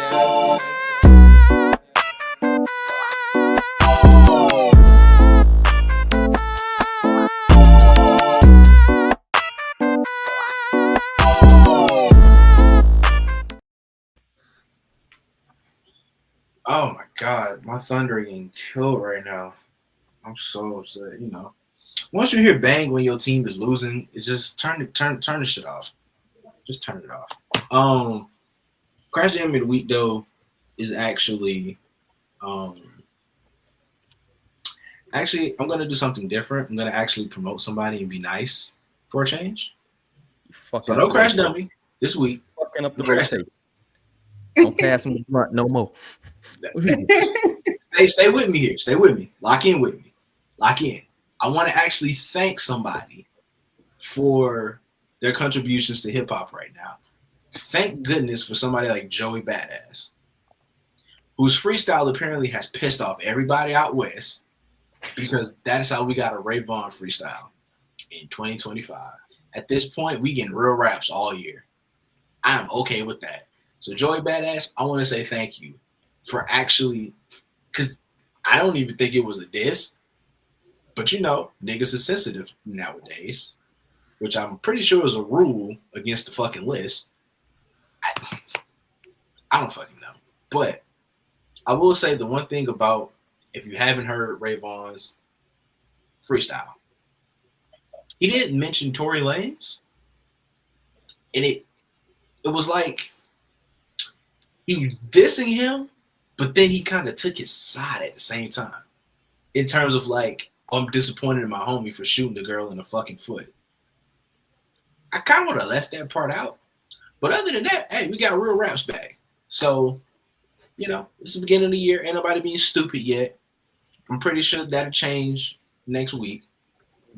Oh my God, my Thunder getting killed right now. I'm so upset. Once you hear bang when your team is losing, it's just turn the shit off. Just turn it off. Crash Jam of the Week though is actually actually I'm gonna do something different. I'm gonna actually promote somebody and be nice for a change. So no Crash Dummy this week. Fucking up the rotation. Don't pass him the blunt no more. Stay with me here. Stay with me. Lock in with me. Lock in. I want to actually thank somebody for their contributions to hip hop right now. Thank goodness for somebody like Joey Badass, whose freestyle apparently has pissed off everybody out west, because that is how we got a Ray Vaughn freestyle in 2025. At this point, we getting real raps all year. I'm okay with that. So Joey Badass, I want to say thank you for actually, because I don't even think it was a diss, but you know, niggas is sensitive nowadays, which I'm pretty sure is a rule against the fucking list. I don't fucking know. But I will say the one thing about, if you haven't heard Ray Vaughn's freestyle, he didn't mention Tory Lanez. And it was like he was dissing him, but then he kind of took his side at the same time. In terms of like, I'm disappointed in my homie for shooting the girl in the fucking foot. I kind of would have left that part out. But other than that, hey, we got real raps back. So, you know, it's the beginning of the year. Ain't nobody being stupid yet. I'm pretty sure that'll change next week.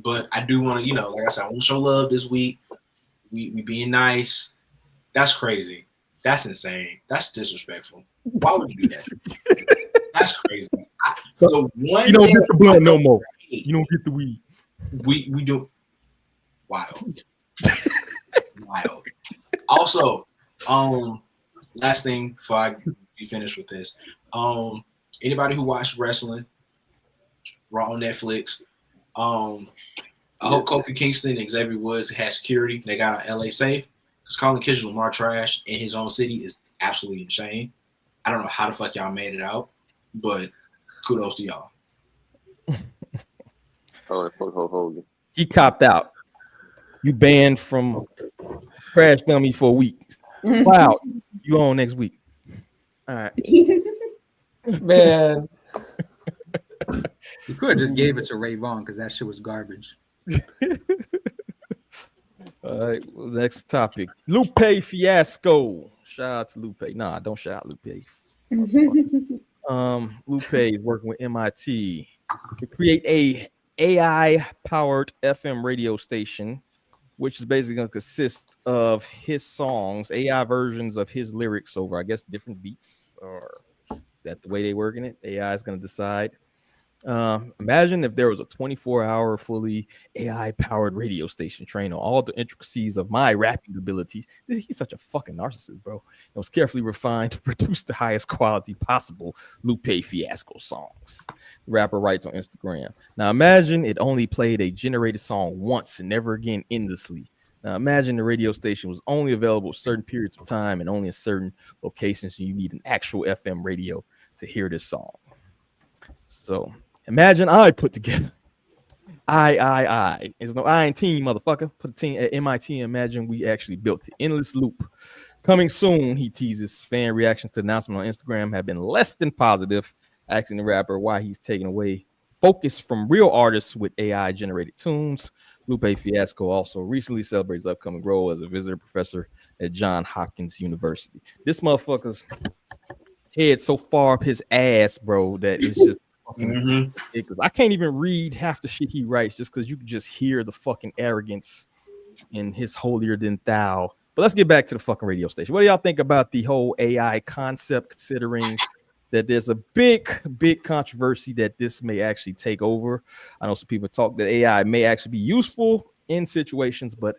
But I do want to, you know, like I said, I want to show love this week. We being nice. That's crazy. That's insane. That's disrespectful. Why would you do that? That's crazy. You don't get the blunt no more. You don't get the weed. We do. Wild. Wild. Also, last thing before I be finished with this. Anybody who watched wrestling, Raw on Netflix, I hope Kofi Kingston and Xavier Woods had security. They got our LA safe. Because calling Kendrick Lamar trash in his own city is absolutely insane. I don't know how the fuck y'all made it out, but kudos to y'all. He copped out. You banned from Crash Dummy for a week. Wow. You on next week. All right. Man. You could have just gave it to Ray Vaughn because that shit was garbage. All right, well, next topic. Lupe fiasco. Shout out to Lupe. Nah, don't shout out Lupe. Lupe is working with MIT to create a AI-powered FM radio station, which is basically going to consist of his songs, AI versions of his lyrics over, I guess, different beats, or that the way they working it. AI is going to decide. Imagine if there was a 24-hour fully AI-powered radio station trained on all the intricacies of my rapping abilities. He's such a fucking narcissist, bro. It was carefully refined to produce the highest quality possible Lupe fiasco songs. The rapper writes on Instagram. Now imagine it only played a generated song once and never again endlessly. Now imagine the radio station was only available at certain periods of time and only in certain locations. You need an actual FM radio to hear this song. So imagine I put together There's no I in team, motherfucker. Put a team at MIT. Imagine we actually built it. Endless loop. Coming soon, he teases. Fan reactions to the announcement on Instagram have been less than positive, asking the rapper why he's taking away focus from real artists with AI-generated tunes. Lupe Fiasco also recently celebrated his upcoming role as a visitor professor at Johns Hopkins University. This motherfucker's head so far up his ass, bro, that it's just fucking because I can't even read half the shit he writes just because you can just hear the fucking arrogance in his holier than thou. But let's get back to the fucking radio station. What do y'all think about the whole AI concept, considering that there's a big controversy that this may actually take over? I know some people talk that AI may actually be useful in situations, but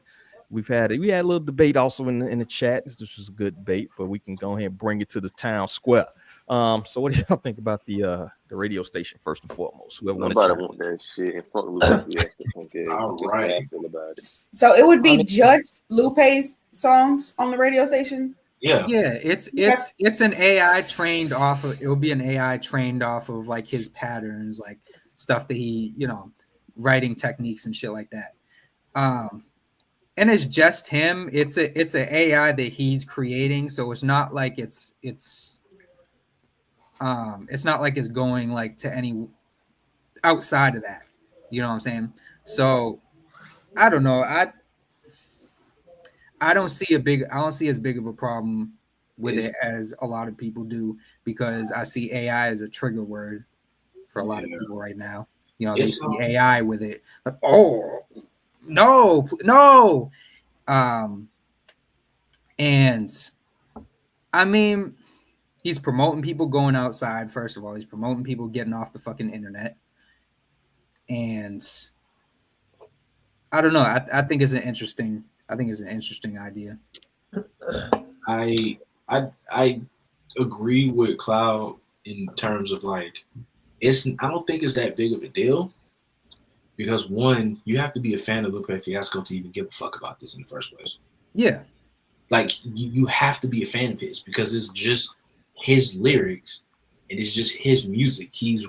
we had a little debate also in the chat. This was a good debate, but we can go ahead and bring it to the town square. So what do y'all think about the radio station first and foremost? Whoever Nobody want that shit and fuck Lupe. All right. So it would be just Lupe's songs on the radio station? Yeah. It's an AI trained off of, it will be an AI trained off of like his patterns, like stuff that he, writing techniques and shit like that. and it's just him. It's an AI that he's creating, so it's not like it's not like it's going like to any outside of that. You know what I'm saying? So I don't know. I don't see as big of a problem with it as a lot of people do, because I see AI as a trigger word for a lot of people right now. You know, they see AI with it. Like, oh no. And I mean, he's promoting people going outside. First of all, he's promoting people getting off the fucking internet. And I don't know. I think it's an interesting idea. I agree with Cloud in terms of like I don't think it's that big of a deal, because one, you have to be a fan of Lupe Fiasco to even give a fuck about this in the first place. Yeah. Like you have to be a fan of his, because it's just his lyrics and it's just his music. He's,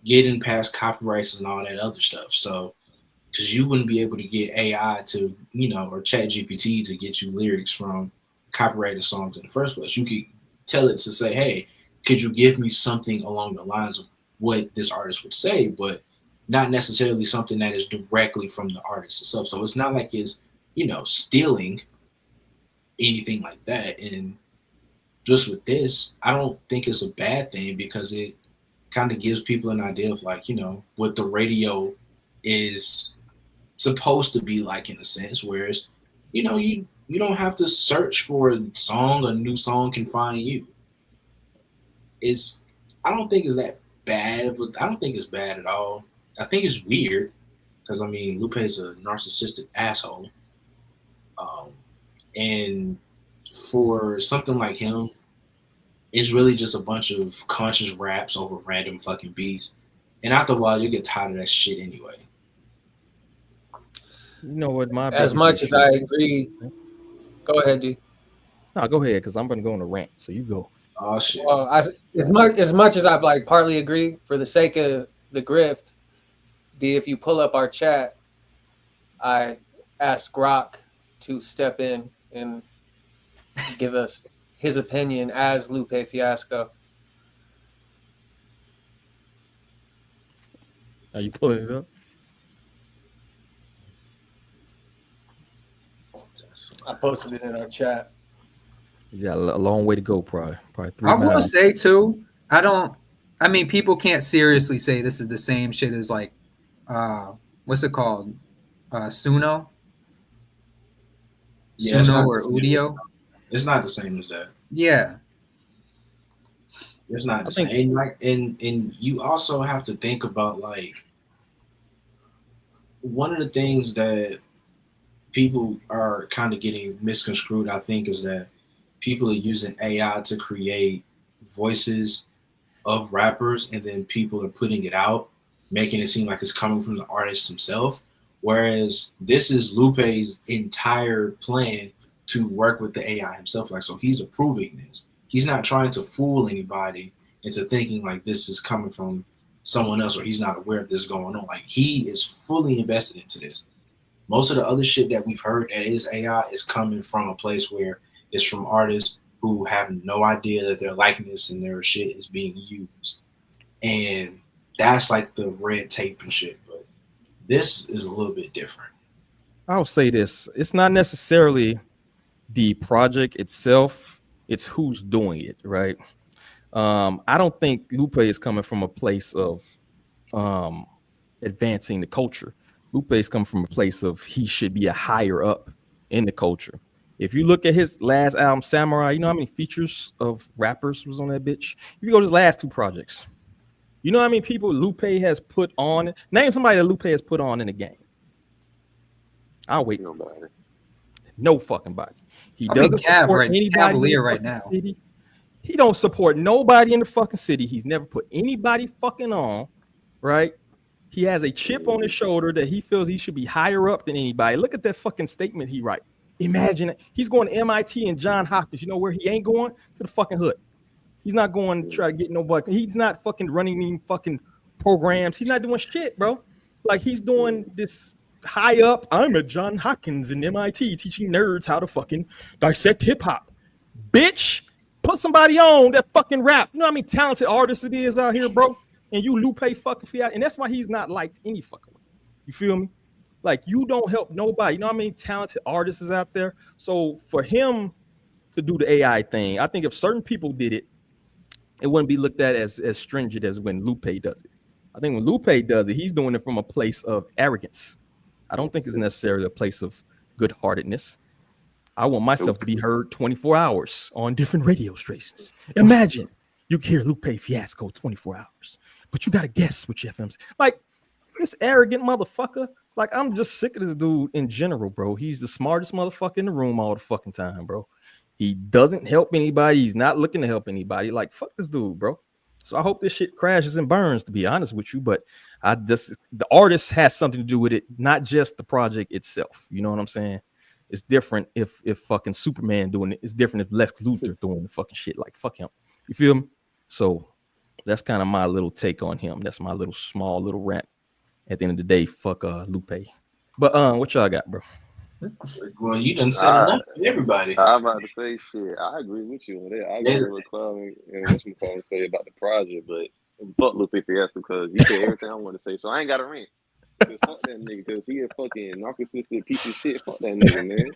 getting past copyrights and all that other stuff. So, because you wouldn't be able to get AI to, or Chat GPT to get you lyrics from copyrighted songs in the first place. You could tell it to say, hey, could you give me something along the lines of what this artist would say, but not necessarily something that is directly from the artist itself. So it's not like it's, stealing anything like that. And just with this, I don't think it's a bad thing, because it kind of gives people an idea of like, what the radio is supposed to be like, in a sense, whereas, you don't have to search for a song. A new song can find you. I don't think it's that bad, but I don't think it's bad at all. I think it's weird, because Lupe is a narcissistic asshole. And for something like him, it's really just a bunch of conscious raps over random fucking beats. And after a while, you get tired of that shit anyway. You know what? As much as I agree, go ahead, D. No, go ahead, because I'm gonna go on a rant. So you go. Oh shit. Well, as much as I like partly agree, for the sake of the grift, D, if you pull up our chat, I asked Grok to step in and give us his opinion as Lupe Fiasco. Are you pulling it up? I posted it in our chat. You got a long way to go, probably 3 I miles. want to say too, people can't seriously say this is the same shit as like, what's it called? Suno? Yeah, Suno or Udio? It's not the same as that. Yeah. It's not the same. And you also have to think about, like, one of the things that people are kind of getting misconstrued, I think, is that people are using AI to create voices of rappers, and then people are putting it out, making it seem like it's coming from the artist himself. Whereas this is Lupe's entire plan to work with the AI himself. Like, so he's approving this. He's not trying to fool anybody into thinking like this is coming from someone else, or he's not aware of this going on. Like, he is fully invested into this. Most of the other shit that we've heard that is AI is coming from a place where it's from artists who have no idea that their likeness and their shit is being used. And that's like the red tape and shit. But this is a little bit different. I'll say this. It's not necessarily the project itself. It's who's doing it, right? I don't think Lupe is coming from a place of advancing the culture. Lupe is coming from a place of he should be a higher up in the culture. If you look at his last album, Samurai, you know how many features of rappers was on that bitch? If you go to his last two projects, you know how many people Lupe has put on? Name somebody that Lupe has put on in the game. I'll wait. Nobody. No fucking body. He doesn't support anybody Cavalier right now. City. He don't support nobody in the fucking city. He's never put anybody fucking on, right? He has a chip on his shoulder that he feels he should be higher up than anybody. Look at that fucking statement he write. Imagine it. He's going to MIT and Johns Hopkins. You know where he ain't going? To the fucking hood. He's not going to try to get nobody. He's not fucking running any fucking programs. He's not doing shit, bro. Like, he's doing this high up. I'm at John Hopkins in MIT teaching nerds how to fucking dissect hip hop. Bitch, put somebody on that fucking rap. You know how many talented artists it is out here, bro? And you Lupe fucking fiat. And that's why he's not liked any fucking way. You feel me? Like, you don't help nobody. You know how many talented artists is out there? So for him to do the AI thing, I think if certain people did it, it wouldn't be looked at as stringent as when Lupe does it. I think when Lupe does it, he's doing it from a place of arrogance. I don't think it's necessarily a place of good-heartedness. I want myself to be heard 24 hours on different radio stations. Imagine you hear Lupe Fiasco 24 hours, but you got to guess which FM's. Like, this arrogant motherfucker. Like, I'm just sick of this dude in general, bro. He's the smartest motherfucker in the room all the fucking time, bro. He doesn't help anybody. He's not looking to help anybody. Like, fuck this dude, bro. So I hope this shit crashes and burns, to be honest with you. But the artist has something to do with it, not just the project itself. You know what I'm saying? It's different if fucking Superman doing it. It's different if Lex Luthor doing the fucking shit. Like, fuck him. You feel me? So that's kind of my little take on him. That's my little small little rant. At the end of the day, fuck Lupe. But what y'all got, bro? Well, you done said enough to everybody. I'm about to say shit. I agree with you on that. I agree with Clown and what you calling say about the project, but fuck Lupe Fiasco because you said everything I want to say, so I ain't got a rant. Fuck that nigga because he a fucking narcissistic piece of shit. Fuck that nigga, man.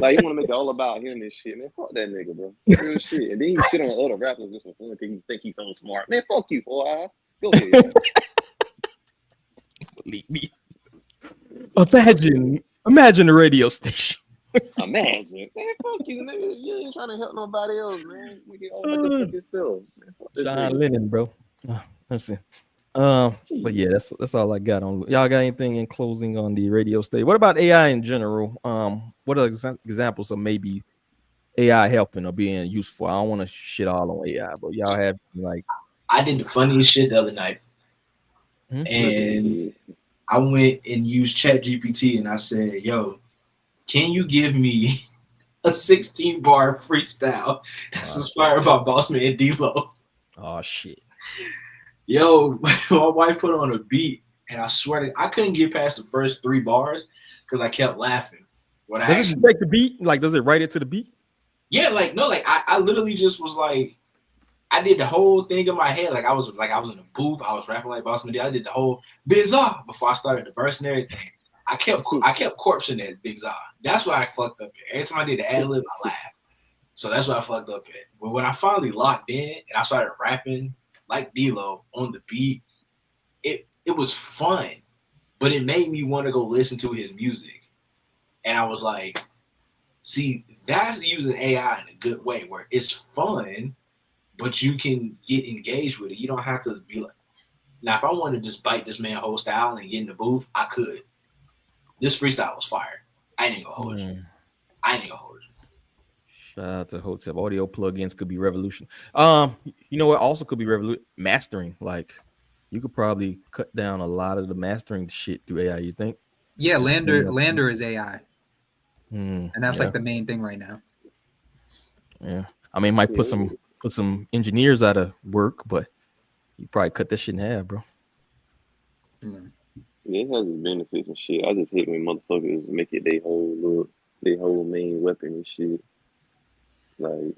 Like, you want to make it all about him and shit, man. Fuck that nigga, bro. Real shit. And then he shit on other rappers just for fun because he think he's so smart. Man, fuck you, boy. Go ahead. Believe me. Imagine a radio station. Imagine. Man, fuck you, nigga. You ain't trying to help nobody else, man. We get all about yourself. John Lennon, bro. Let's see. But yeah, that's all I got on. Y'all got anything in closing on the radio station? What about AI in general? What are examples of maybe AI helping or being useful? I don't want to shit all on AI, but y'all have like. I did the funniest shit the other night. And I went and used ChatGPT and I said, yo, can you give me a 16-bar freestyle that's inspired by Bossman D-Lo? Oh, shit. Yo, my wife put on a beat and I swear I couldn't get past the first 3 bars because I kept laughing. Does it take the beat? Like, does it write it to the beat? Yeah, like, no, like I literally just was like, I did the whole thing in my head, like I was in a booth. I was rapping like Boss Man. I did the whole bizarre before I started the verse and everything. I kept corpsing that bizarre. That's why I fucked up at. Every time I did the ad lib, I laughed. So that's what I fucked up at. But when I finally locked in and I started rapping like D-Lo on the beat, it was fun, but it made me want to go listen to his music. And I was like, see, that's using AI in a good way where it's fun. But you can get engaged with it. You don't have to be like, now, if I want to just bite this man's whole style and get in the booth, I could. This freestyle was fire. I ain't gonna hold you. Shout out to Hotel. Audio plugins could be revolution. You know what also could be revolution? Mastering. Like, you could probably cut down a lot of the mastering shit through AI, you think? Yeah, Lander is AI. And that's like the main thing right now. Yeah. I mean, it might put some engineers out of work, but you probably cut that shit in half, bro. Yeah, it has its benefits and shit. I just hate when motherfuckers make it their whole main weapon and shit. Like,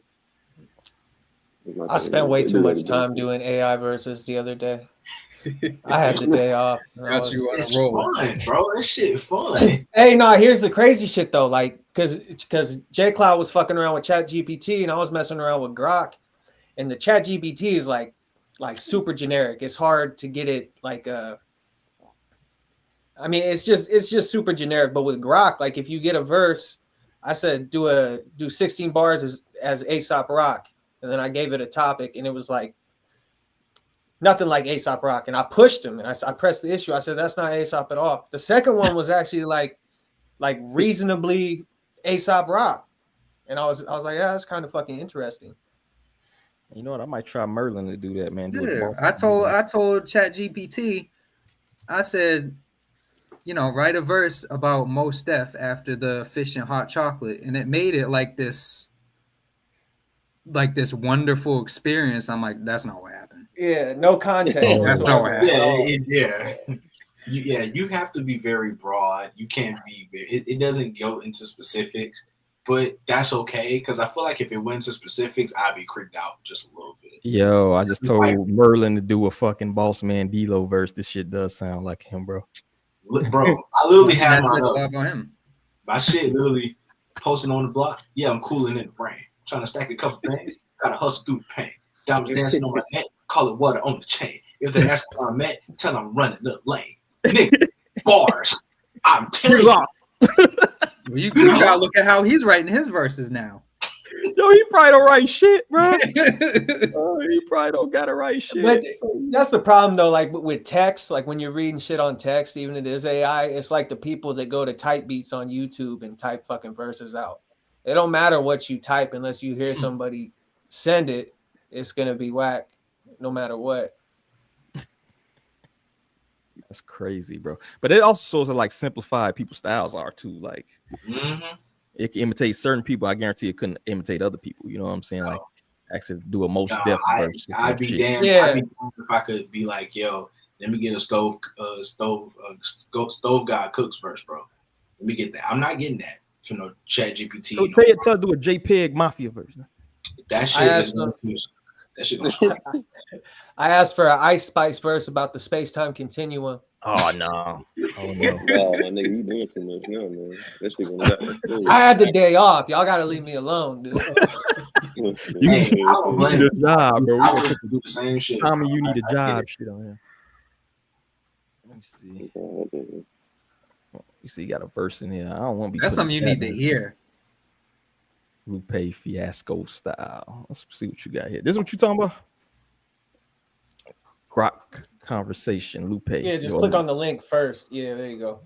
I spent way too much time doing AI versus the other day. I had the day off. It's fun, bro. That shit fun. Hey, no, here's the crazy shit though. Like, because J Cloud was fucking around with ChatGPT and I was messing around with Grok, and the ChatGPT is like super generic. It's hard to get it like I mean, it's just super generic. But with Grok, like if you get a verse, I said do 16 bars as Aesop Rock, and then I gave it a topic, and it was like nothing like Aesop Rock. And I pushed him, and I pressed the issue. I said that's not Aesop at all. The second one was actually like reasonably Aesop Rock, and I was like, yeah, that's kind of fucking interesting. You know what? I might try Merlin to do that, man. I told ChatGPT, I said, write a verse about Mos Def after the fish and hot chocolate, and it made it like this wonderful experience. I'm like, that's not what happened. Yeah, no context. That's not what happened. Yeah. you have to be very broad. You can't be. It doesn't go into specifics, but that's okay because I feel like if it went to specifics, I'd be creeped out just a little bit. Yo, I just told Merlin to do a fucking Boss Man D-Lo verse. This shit does sound like him, bro. Bro, I literally have That's my his love on him. My shit literally posting on the block. Yeah, I'm cooling in the brain. Trying to stack a couple things. Gotta hustle through the pain. Diamonds dancing on my neck. Call it water on the chain. If they ask where I'm at, tell them I'm running the lane. Nigga, bars. I'm telling you. Well, you gotta look at how he's writing his verses now. Yo, he probably don't write shit, bro. He probably don't got to write shit. But that's the problem, though. Like with text, like when you're reading shit on text, even if it is AI, it's like the people that go to type beats on YouTube and type fucking verses out. It don't matter what you type unless you hear somebody send it. It's gonna be whack, no matter what. That's crazy, bro. But it also shows that like simplified people's styles are too. Like it can imitate certain people. I guarantee it couldn't imitate other people. You know what I'm saying? Like actually do a most depth verse. I'd be damned. Yeah. I'd be damned if I could be like, yo, let me get a stove God Cooks verse, bro. Let me get that. I'm not getting that for no Chat GPT. So tell to do a JPEG Mafia version. That shit is that shit. I asked for an Ice Spice verse about the space-time continuum. Oh no! Oh no! Wow, my nigga, you doing too much now, man. That shit gonna I had the day off. Y'all gotta leave me alone, dude. You need a job, bro. I would do the same shit. Tommy, you need a job. Shit on him. Let me see. You see, you got a verse in here. I don't want to be. That's something you need to hear. Lupe Fiasco style. Let's see what you got here. This is what you talking about? Grok conversation. Lupe. Yeah, just click on the link first. Yeah, there you go.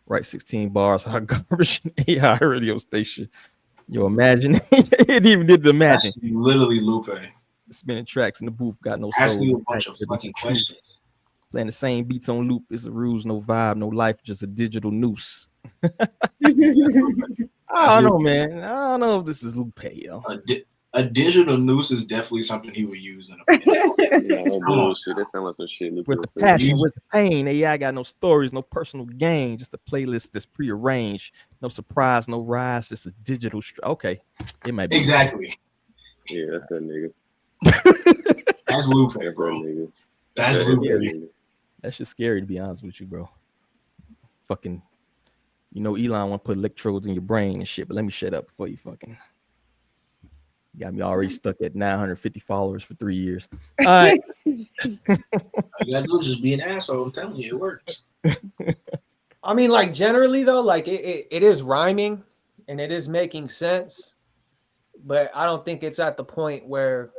Right, 16 bars. Hot garbage AI radio station. Yo, imagine. It even did the imagine. That's literally Lupe. Spinning tracks in the booth. Got no soul. Asking you a bunch of fucking questions. Playing the same beats on loop. It's a ruse, no vibe, no life, just a digital noose. I don't know, man. I don't know if this is Lupe, yo. A digital noose is definitely something he would use in a no bullshit. That sounds like some shit. With the passion, with the pain. AI got no stories, no personal gain, just a playlist that's prearranged. No surprise, no rise, just a digital. Okay, it might be exactly. Yeah, that's that nigga. That's Lupe, bro. Nigga. That's Lupe. That's just scary to be honest with you, bro. Fucking, you know, Elon want to put electrodes in your brain and shit, but let me shut up before you fucking. You got me already stuck at 950 followers for 3 years. All right. All you gotta do is just be an asshole. I'm telling you, it works. I mean, like generally though, like it is rhyming and it is making sense, but I don't think it's at the point where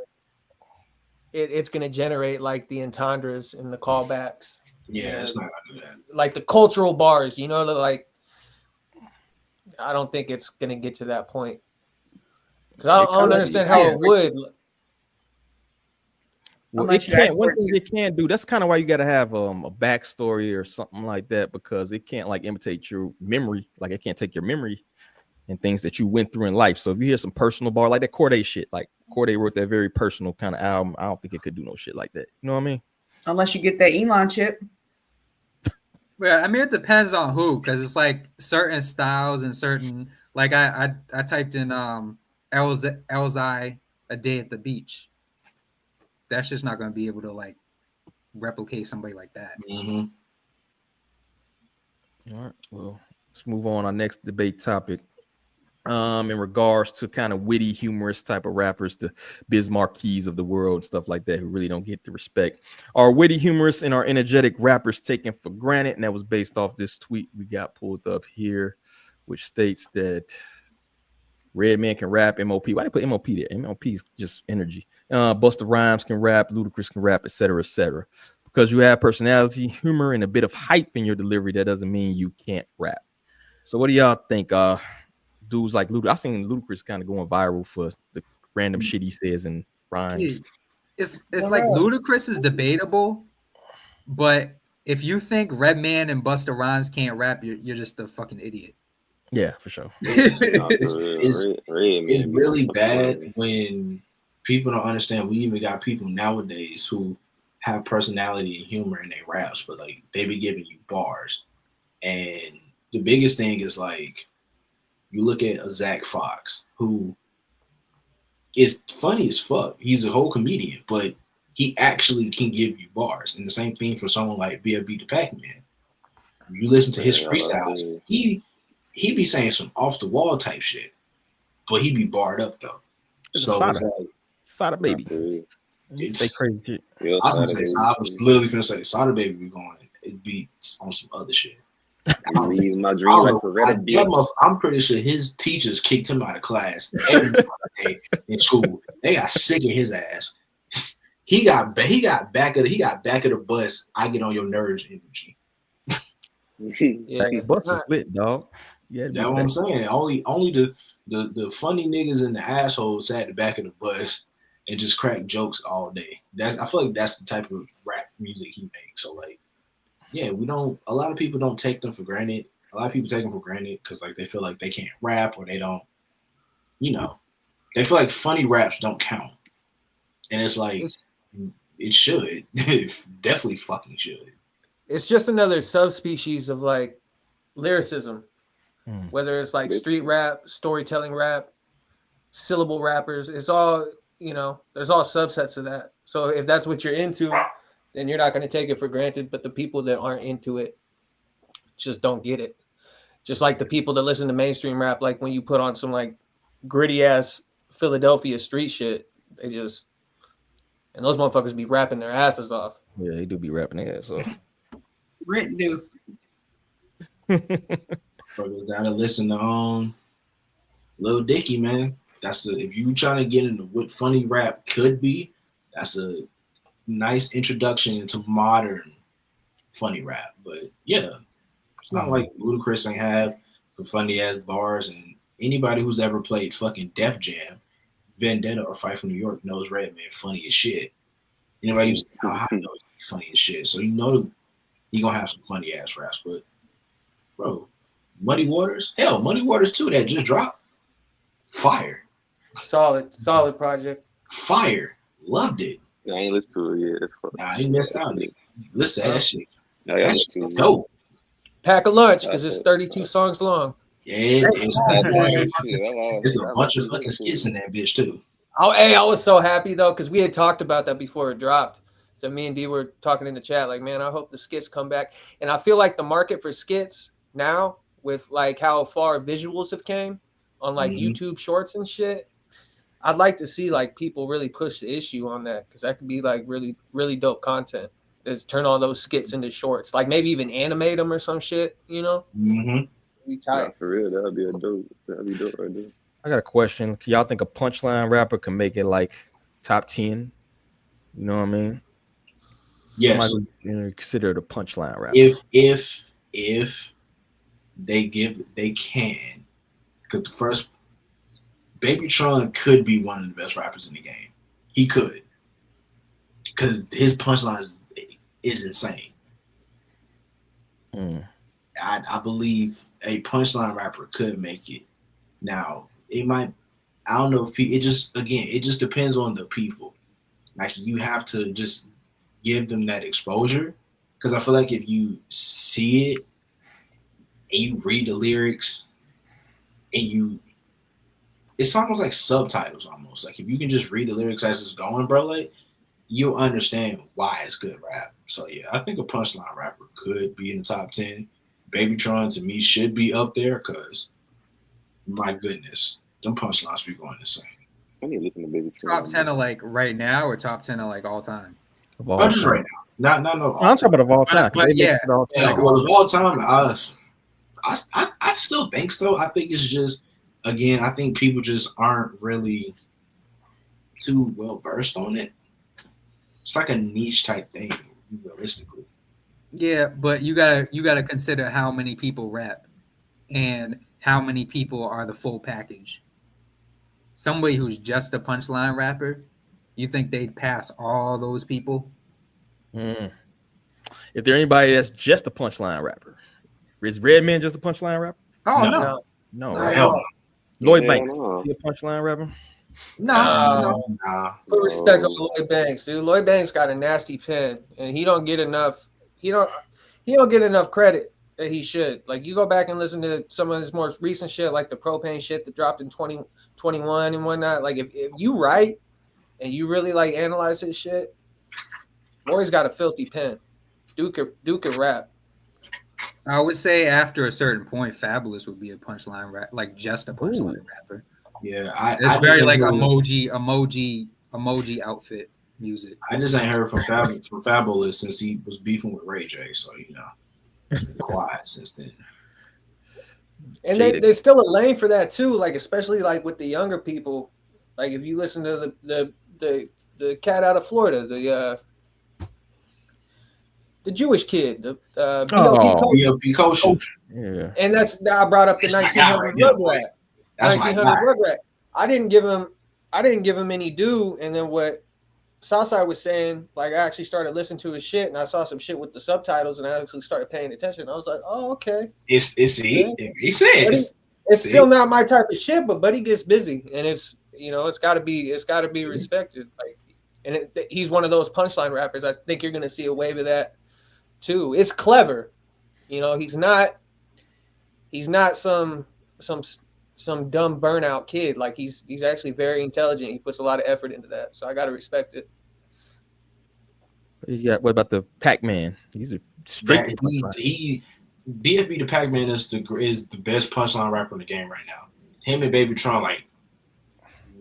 it's gonna generate like the entendres and the callbacks. Yeah, it's not gonna do that. Like the cultural bars, you know, like I don't think it's gonna get to that point. Because I don't understand how it would. Well, it can't. One thing it can't do. That's kind of why you got to have a backstory or something like that, because it can't like imitate your memory. Like it can't take your memory and things that you went through in life. So if you hear some personal bar like that Corday shit, like Corday wrote that very personal kind of album, I don't think it could do no shit like that. You know what I mean? Unless you get that Elon chip. Yeah, I mean it depends on who, because it's like certain styles and certain like I typed in Elzai A Day at the Beach. That's just not going to be able to like replicate somebody like that. Mm-hmm. All right. Well, let's move on. Our next debate topic. In regards to kind of witty, humorous type of rappers, the Biz Marquies of the world, stuff like that, who really don't get the respect. Are witty, humorous, and are energetic rappers taken for granted? And that was based off this tweet we got pulled up here, which states that Redman can rap, MOP. Why they put MOP there? MOP is just energy. Busta Rhymes can rap, Ludacris can rap, etc., etc. Because you have personality, humor, and a bit of hype in your delivery, that doesn't mean you can't rap. So what do y'all think? Dudes like Ludacris, I've seen Ludacris kind of going viral for the random shit he says and rhymes. It's like Ludacris is debatable, but if you think Redman and Busta Rhymes can't rap, you're just a fucking idiot. Yeah, for sure. It's really bad when people don't understand. We even got people nowadays who have personality and humor in their raps, but like they be giving you bars. And the biggest thing is like you look at a Zach Fox, who is funny as fuck. He's a whole comedian, but he actually can give you bars. And the same thing for someone like B.F.B. the Pac-Man. You listen to his freestyles, he be saying some off the wall type shit, but he be barred up though. So it's like Sada Baby. Say crazy shit. Yeah, I was literally finna say Sada Baby be going. It be on some other shit. Leave my dream like Coretta, bitch. I'm pretty sure his teachers kicked him out of class every day in school. They got sick of his ass. He got back of the bus. I get on your nerves energy. Yeah, The bus was lit, dog. Yeah, That's what I'm saying. Only the funny niggas and the assholes sat at the back of the bus and just crack jokes all day. I feel like that's the type of rap music he makes. So like, yeah, a lot of people don't take them for granted. A lot of people take them for granted because like they feel like they can't rap or they don't, they feel like funny raps don't count. And it's like, it should. It definitely fucking should. It's just another subspecies of like lyricism, whether it's like street rap, storytelling rap, syllable rappers. It's all, there's all subsets of that. So if that's what you're into, then you're not going to take it for granted. But the people that aren't into it just don't get it. Just like the people that listen to mainstream rap, like when you put on some like gritty ass Philadelphia street shit, and those motherfuckers be rapping their asses off. Yeah, they do be rapping their ass off. Rent do. Fuckers gotta listen to Lil Doechii, man. If you trying to get into what funny rap could be, that's a nice introduction into modern funny rap. But yeah, it's not like Ludacris ain't have some funny ass bars, and anybody who's ever played fucking Def Jam, Vendetta, or Fight for New York knows Redman funny as shit. Anybody used to know how he knows he's funny as shit, so he gonna have some funny ass raps. But bro, Muddy Waters 2 that just dropped, fire. Solid project. Fire. Loved it. I ain't listened to it yet. Nah, you missed out. Listen to that shit. That's dope. Pack a lunch because it's 32 songs long. Yeah, it's a bunch of fucking skits in that bitch too. Oh, hey, I was so happy though because we had talked about that before it dropped. So me and D were talking in the chat, like, man, I hope the skits come back. And I feel like the market for skits now, with like how far visuals have came on like YouTube Shorts and shit, I'd like to see like people really push the issue on that because that could be like really, really dope content. Is turn all those skits into shorts, like maybe even animate them or some shit, Be tight. Nah, for real, that'd be dope right there. I got a question. Can y'all think a punchline rapper can make it like top 10? You know what I mean? Yes. Somebody consider it a punchline rapper. If they can, because the first Baby Tron could be one of the best rappers in the game. He could, because his punchlines is insane. I believe a punchline rapper could make it. Now it might. I don't know if it just depends on the people. Like you have to just give them that exposure, because I feel like if you see it and you read the lyrics and it's almost like subtitles almost. Like if you can just read the lyrics as it's going, bro, like you'll understand why it's good rap. So yeah, I think a punchline rapper could be in the top 10. Babytron to me should be up there because my goodness, them punchlines be going insane. I need to listen to Babytron. Top 10 of like right now or top 10 of like all time? Just right now. Not no. I'm talking about of all time. But yeah. Well, of all time, I still think so. I think it's just, again, I think people just aren't really too well versed on it. It's like a niche type thing, realistically. Yeah, but you gotta consider how many people rap and how many people are the full package. Somebody who's just a punchline rapper, you think they'd pass all those people? Is there anybody that's just a punchline rapper? Is Redman just a punchline rapper? Oh no. No. Hell no. Lloyd Banks, he a punchline rapper? No. Put respect on Lloyd Banks, dude. Lloyd Banks got a nasty pen, and he don't get enough. He don't get enough credit that he should. Like, you go back and listen to some of his more recent shit, like the propane shit that dropped in 2021 and whatnot. Like, if you write and you really like analyze his shit, Lloyd's got a filthy pen. Duke can rap. I would say after a certain point, Fabulous would be a punchline rap, like just a punchline rapper. Yeah, it's very like emoji outfit music. I just ain't heard from Fabulous since he was beefing with Ray J. So quiet since then. And there's still a lane for that too. Like, especially like with the younger people. Like, if you listen to the cat out of Florida, the Jewish kid, the B.O.P. Kosher. Yeah. And that's now I brought up the 1900 Rugrat. 1900 Rugrat. I didn't give him any due. And then what Southside was saying, like, I actually started listening to his shit, and I saw some shit with the subtitles, and I actually started paying attention. I was like, oh, okay. He said it's still not my type of shit, but Buddy gets busy, and it's gotta be respected. Like, and he's one of those punchline rappers. I think you're gonna see a wave of that too. It's clever. He's not some dumb burnout kid. Like, he's actually very intelligent. He puts a lot of effort into that. So I gotta respect it. What about the Pac-Man? He's a straight DFB the Pac-Man is the best punchline rapper in the game right now. Him and Baby Tron, like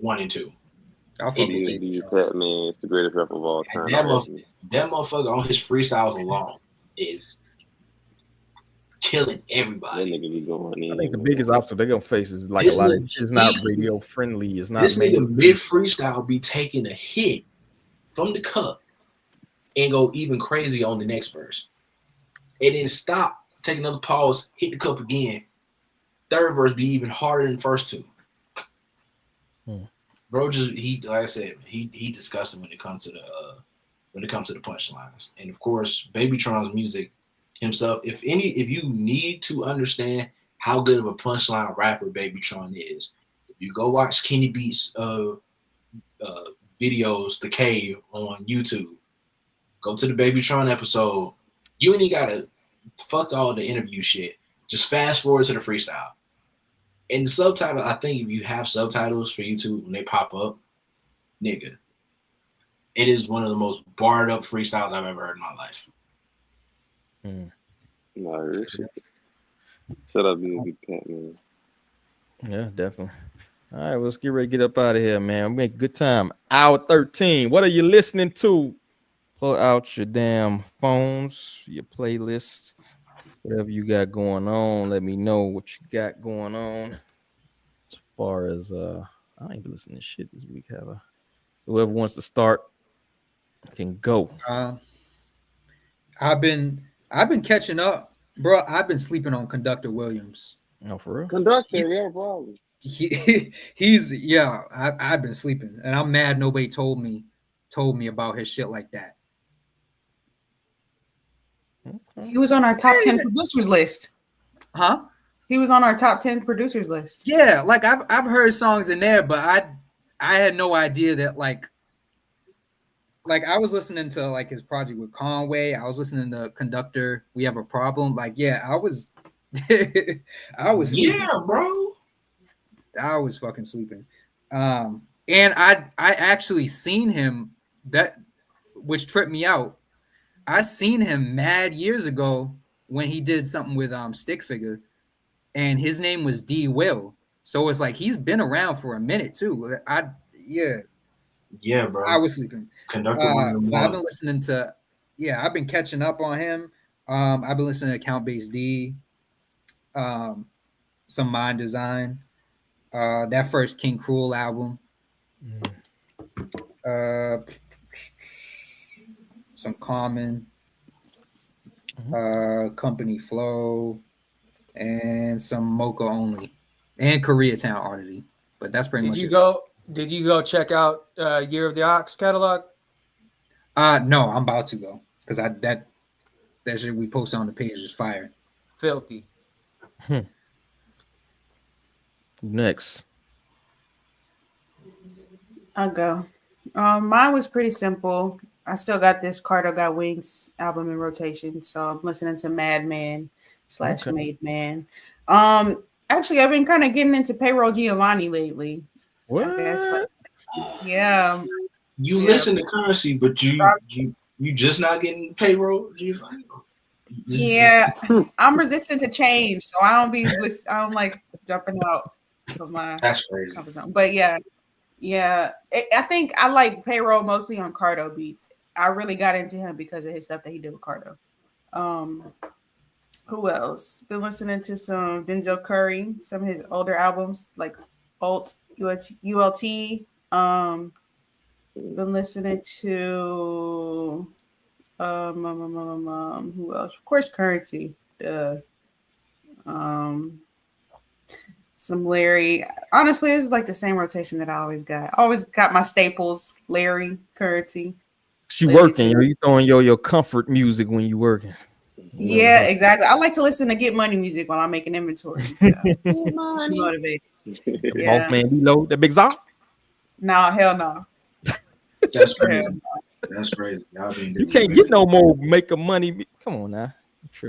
1 and 2. Pac-Man is the greatest rapper of all time. That motherfucker on his freestyles alone is killing everybody. I think the biggest obstacle they're gonna face is like a lot of it's not radio friendly. It's not. This nigga mid freestyle be taking a hit from the cup and go even crazy on the next verse, and then stop, take another pause, hit the cup again. Third verse be even harder than the first two. Bro, like I said, he disgusting when it comes to the punchlines. And of course, Babytron's music himself. If you need to understand how good of a punchline rapper Babytron is, if you go watch Kenny Beats videos, The Cave on YouTube, go to the Babytron episode. You ain't gotta fuck all the interview shit. Just fast forward to the freestyle. And the subtitle, I think if you have subtitles for YouTube when they pop up, nigga, it is one of the most barred up freestyles I've ever heard in my life. Shut up, you big cat, man. Yeah, definitely. All right, let's get ready to get up out of here, man. We make a good time. Hour 13. What are you listening to? Pull out your damn phones, your playlists, whatever you got going on. Let me know what you got going on. As far as I ain't been listening to shit this week, have I? Whoever wants to start can go. I've been catching up, bro. I've been sleeping on Conductor Williams. Oh, for real? Conductor, yeah, probably. I've been sleeping, and I'm mad nobody told me about his shit like that. He was on our top 10 producers list. Huh? He was on our top 10 producers list. Yeah, like I've heard songs in there, but I had no idea that like I was listening to like his project with Conway. I was listening to Conductor, We Have a Problem. Like, yeah, I was sleeping. Yeah, bro. I was fucking sleeping. And I actually seen him, that which tripped me out. I seen him mad years ago when he did something with Stick Figure, and his name was D Will. So it's like he's been around for a minute too. Yeah, bro. I was sleeping. Conductor. I've been listening to, I've been catching up on him. I've been listening to Count Bass D, some Mind Design, that first King Cruel album, some Common, Company Flow, and some Mocha Only, and Koreatown Oddity. But that's pretty much it. Did you go check out Year of the Ox catalog? No, I'm about to go because that shit we posted on the page is fire. Filthy. Next. I'll go. Mine was pretty simple. I still got this Carter Got Wings album in rotation, so I'm listening to Madman / Made Man. Actually, I've been kind of getting into Payroll Giovanni lately. What? I guess, like, yeah. You Yeah. listen to Currency, but So, you just not getting payroll. yeah, I'm resistant to change, so I don't like jumping out of my That's crazy. comfort zone. But yeah, I think I like Payroll mostly on Cardo beats. I really got into him because of his stuff that he did with Cardo. Who else? Been listening to some Denzel Curry, some of his older albums like Ult, ULT. Been listening to who else? Of course, Currency. Some Larry. Honestly, it's like the same rotation that I always got. I always got my staples: Larry, Currency. You working? You throwing your comfort music when you working. Yeah, exactly. I like to listen to Get Money music while I'm making inventory. So. Motivated. Yeah. Boss man, below the big zop. No, hell no. That's crazy. That's crazy. You can't get no more making money. Come on now.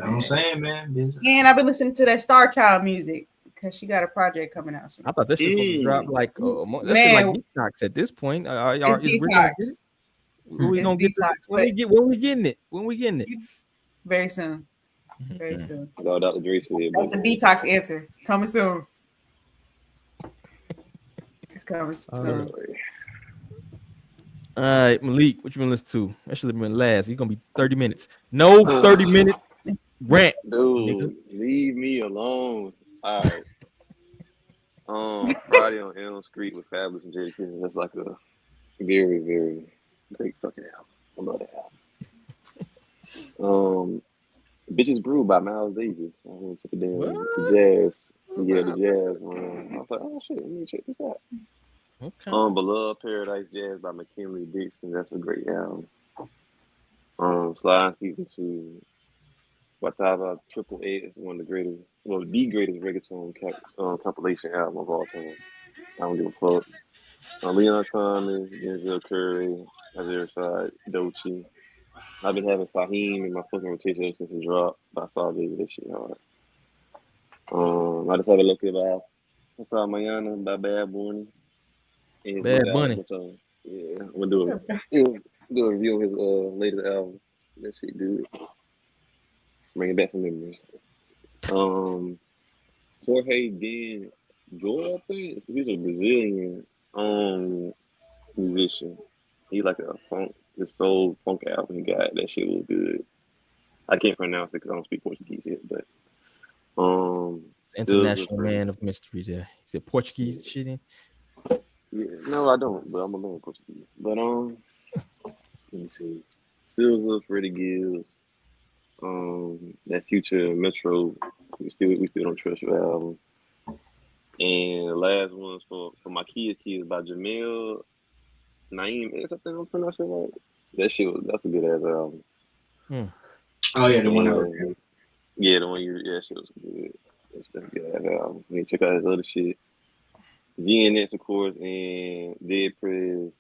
I'm saying, man. And I've been listening to that Star Child music because she got a project coming out soon. I thought that shit was supposed to drop like that shit like detox at this point. It's detox. We gonna get detox. When we getting it? When we getting it? Very soon. Very soon. No, Dr. Dre said. That's the detox answer. It's coming soon. It's coming soon. All right, Malik, what you been listening to? That should have been last. You're gonna be 30 minutes. No 30-minute rant. Dude, nigga. Leave me alone. All right. Friday on Elm Street with Fabulous and Jada Kiss. That's like a very, very great fucking album. I love that album. Bitches Brew by Miles Davis. I went to the jazz. Yeah, the jazz one. I was like, oh shit, let me check this out. Okay. Beloved Paradise Jazz by McKinley Dixon. That's a great album. Slide Season 2. Watava 888 is one of the greatest, the greatest reggaeton compilation album of all time. I don't give a fuck. Leon Thomas, Denzel Curry, Azir Rashad, Doechii. I've been having Fahim in my fucking rotation since it dropped, but I saw this shit hard. I just had a look at I saw Mayana by Bad Bunny. Bad Bunny. Yeah, I'm gonna do a review of his latest album. That shit good. Bringing back some memories. Jorge Ben Joy, I think he's a Brazilian musician. He like a this soul funk album he got. That shit was good. I can't pronounce it because I don't speak Portuguese yet, but international man of mystery there. He said Portuguese shit in. Yeah, no, I don't, but I'm a learn Portuguese. But let me see. Silva, Freddie Gibbs, that Future Metro, we still don't trust your album. And the last one's for my kids by Jamil Naeem. Is something I'm pronouncing right? That's a good ass album. Oh yeah, the one. Yeah, the one that shit was good. That's a good ass album. You need to check out his other shit. GNX, of course, and Dead Prez,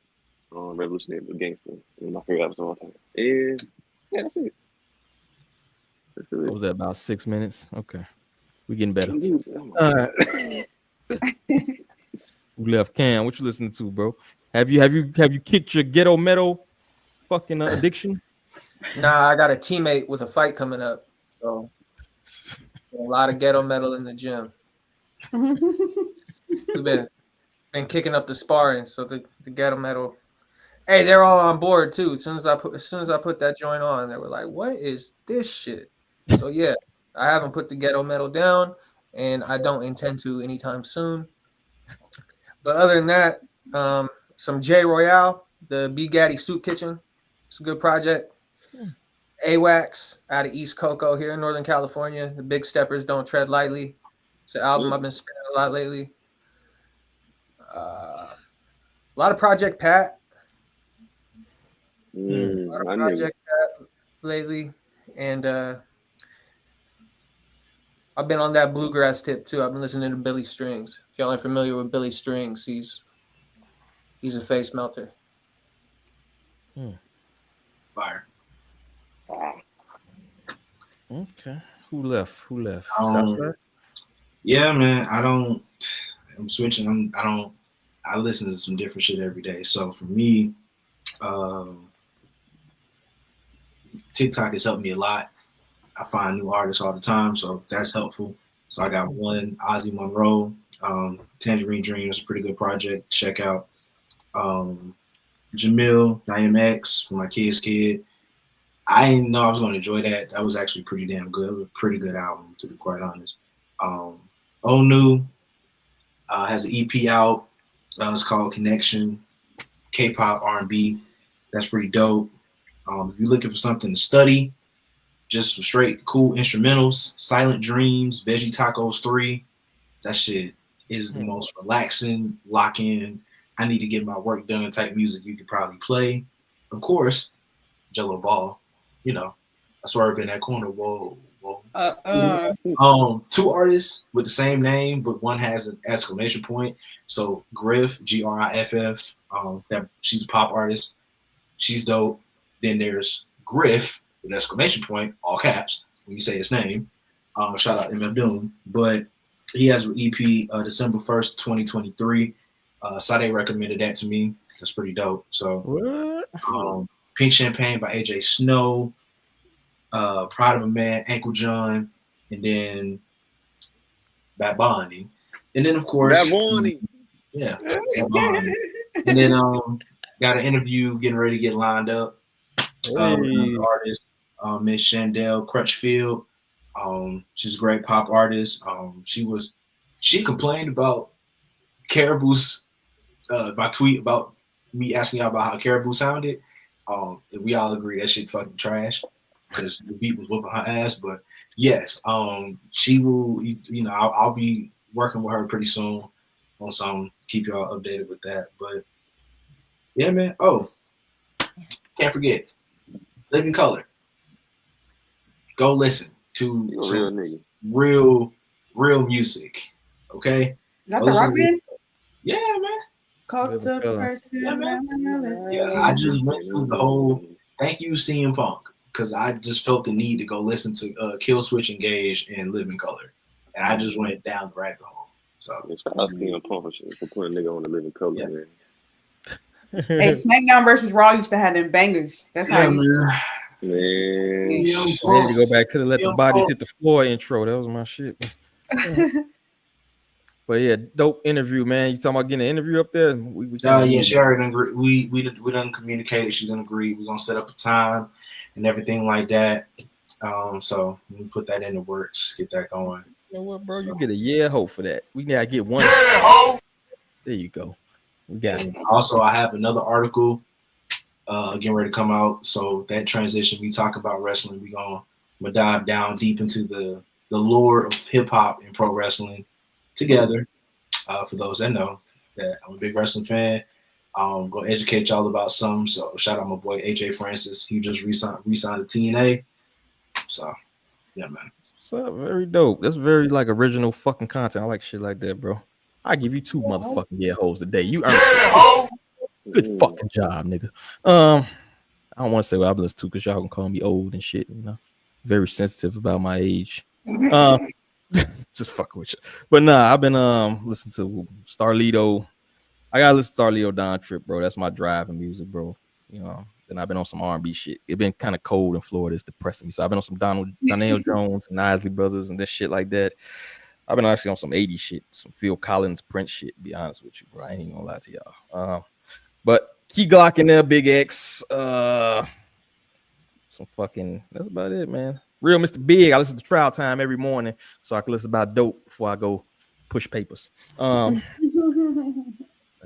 Revolutionary Gangster. My favorite albums of all time. And yeah, that's it. What was that, about 6 minutes? Okay. We're getting better. All right. We left Cam. What you listening to, bro? Have you kicked your ghetto metal fucking addiction? Nah, I got a teammate with a fight coming up. So a lot of ghetto metal in the gym. We've been kicking up the sparring, so the ghetto metal. Hey, they're all on board too. As soon as I put that joint on, they were like, "What is this shit?" So yeah, I haven't put the ghetto metal down, and I don't intend to anytime soon. But other than that, some J Royale, the B Gaddy Soup Kitchen. It's a good project. AWACS out of East Cocoa here in Northern California. The Big Steppers Don't Tread Lightly. It's an album I've been spinning a lot lately. A lot of Project Pat. A lot of Project Pat lately. And I've been on that bluegrass tip too. I've been listening to Billy Strings. If y'all ain't familiar with Billy Strings, he's He's a face melter. Fire. Okay. Who left? Um, Southside? Yeah, man. I'm switching. I listen to some different shit every day. So for me, um, TikTok has helped me a lot. I find new artists all the time, so that's helpful. So I got one, Ozzy Monroe, Tangerine Dream is a pretty good project. Check out Jamil, Naim X for my kid's kid. I didn't know I was going to enjoy that. That was actually pretty damn good. It was a pretty good album, to be quite honest. Onu has an EP out. It's called Connection, K-pop, R&B. That's pretty dope. If you're looking for something to study, just some straight cool instrumentals, Silent Dreams, Veggie Tacos 3. That shit is the most relaxing, lock in, I need to get my work done type music you could probably play. Of course, Jello Ball. You know, I swerve in that corner. Whoa. Two artists with the same name, but one has an exclamation point. So Griff, Griff, that she's a pop artist. She's dope. Then there's Griff with an exclamation point, all caps, when you say his name. Shout out MF Doom. But he has an EP December 1st, 2023. Sade recommended that to me. That's pretty dope. So Pink Champagne by AJ Snow, Pride of a Man, Ankle John, and then Bad Bonnie. And then of course That Bonnie. Yeah. Bad Bonnie. And then got an interview getting ready to get lined up. Another artist, Miss Chandel Crutchfield. She's a great pop artist. She complained about Caribou's my tweet about me asking y'all about how Caribou sounded. We all agree that shit fucking trash because the beat was whooping her ass. But yes, she will. You know, I'll be working with her pretty soon on some. Keep y'all updated with that. But yeah, man. Oh, can't forget, Living Color. Go listen to real nigga. Real music. Okay. Is that the rock band? Yeah, man. Culture personality. Yeah, I just went through the whole. Thank you, CM Punk, because I just felt the need to go listen to Kill Switch Engage and Living Color, and I just went down the rabbit hole. So shout out to CM Punk for putting a nigga on the Living Color, man. Hey, SmackDown versus Raw used to have them bangers. That's how you. Man, I need to go back to the Let the Bodies Hit the Floor intro. That was my shit. But yeah, dope interview, man. You talking about getting an interview up there? Yeah, she already done agree. We done communicated. She done agree. We're gonna set up a time and everything like that. So we put that in the works, get that going. You know what, bro? You get a hope for that. We gotta get one. There you go. We got it. Also, I have another article getting ready to come out. So that transition, we talk about wrestling. We're gonna dive down deep into the lore of hip hop and pro wrestling together. For those that know that I'm a big wrestling fan, I'm gonna educate y'all about some. So shout out my boy AJ Francis. He just re-signed to TNA. So yeah, man. So very dope. That's very like original fucking content. I like shit like that, bro. I give you 2 motherfucking hoes a day. You earned good fucking job, nigga. I don't want to say what I've listened to because y'all can call me old and shit. You know, very sensitive about my age. Just fucking with you. But nah, I've been listening to Starlito. I gotta listen to Starlito Don Trip, bro. That's my driving music, bro. You know. Then I've been on some R&B shit. It's been kind of cold in Florida. It's depressing me. So I've been on some Donnell Jones, and Isley Brothers, and this shit like that. I've been actually on some 80s shit, some Phil Collins, Prince shit, to be honest with you, bro. I ain't gonna lie to y'all. But Key Glock in there, Big X. Some fucking, that's about it, man. Real Mr. Big. I listen to Trial Time every morning so I can listen about dope before I go push papers. That's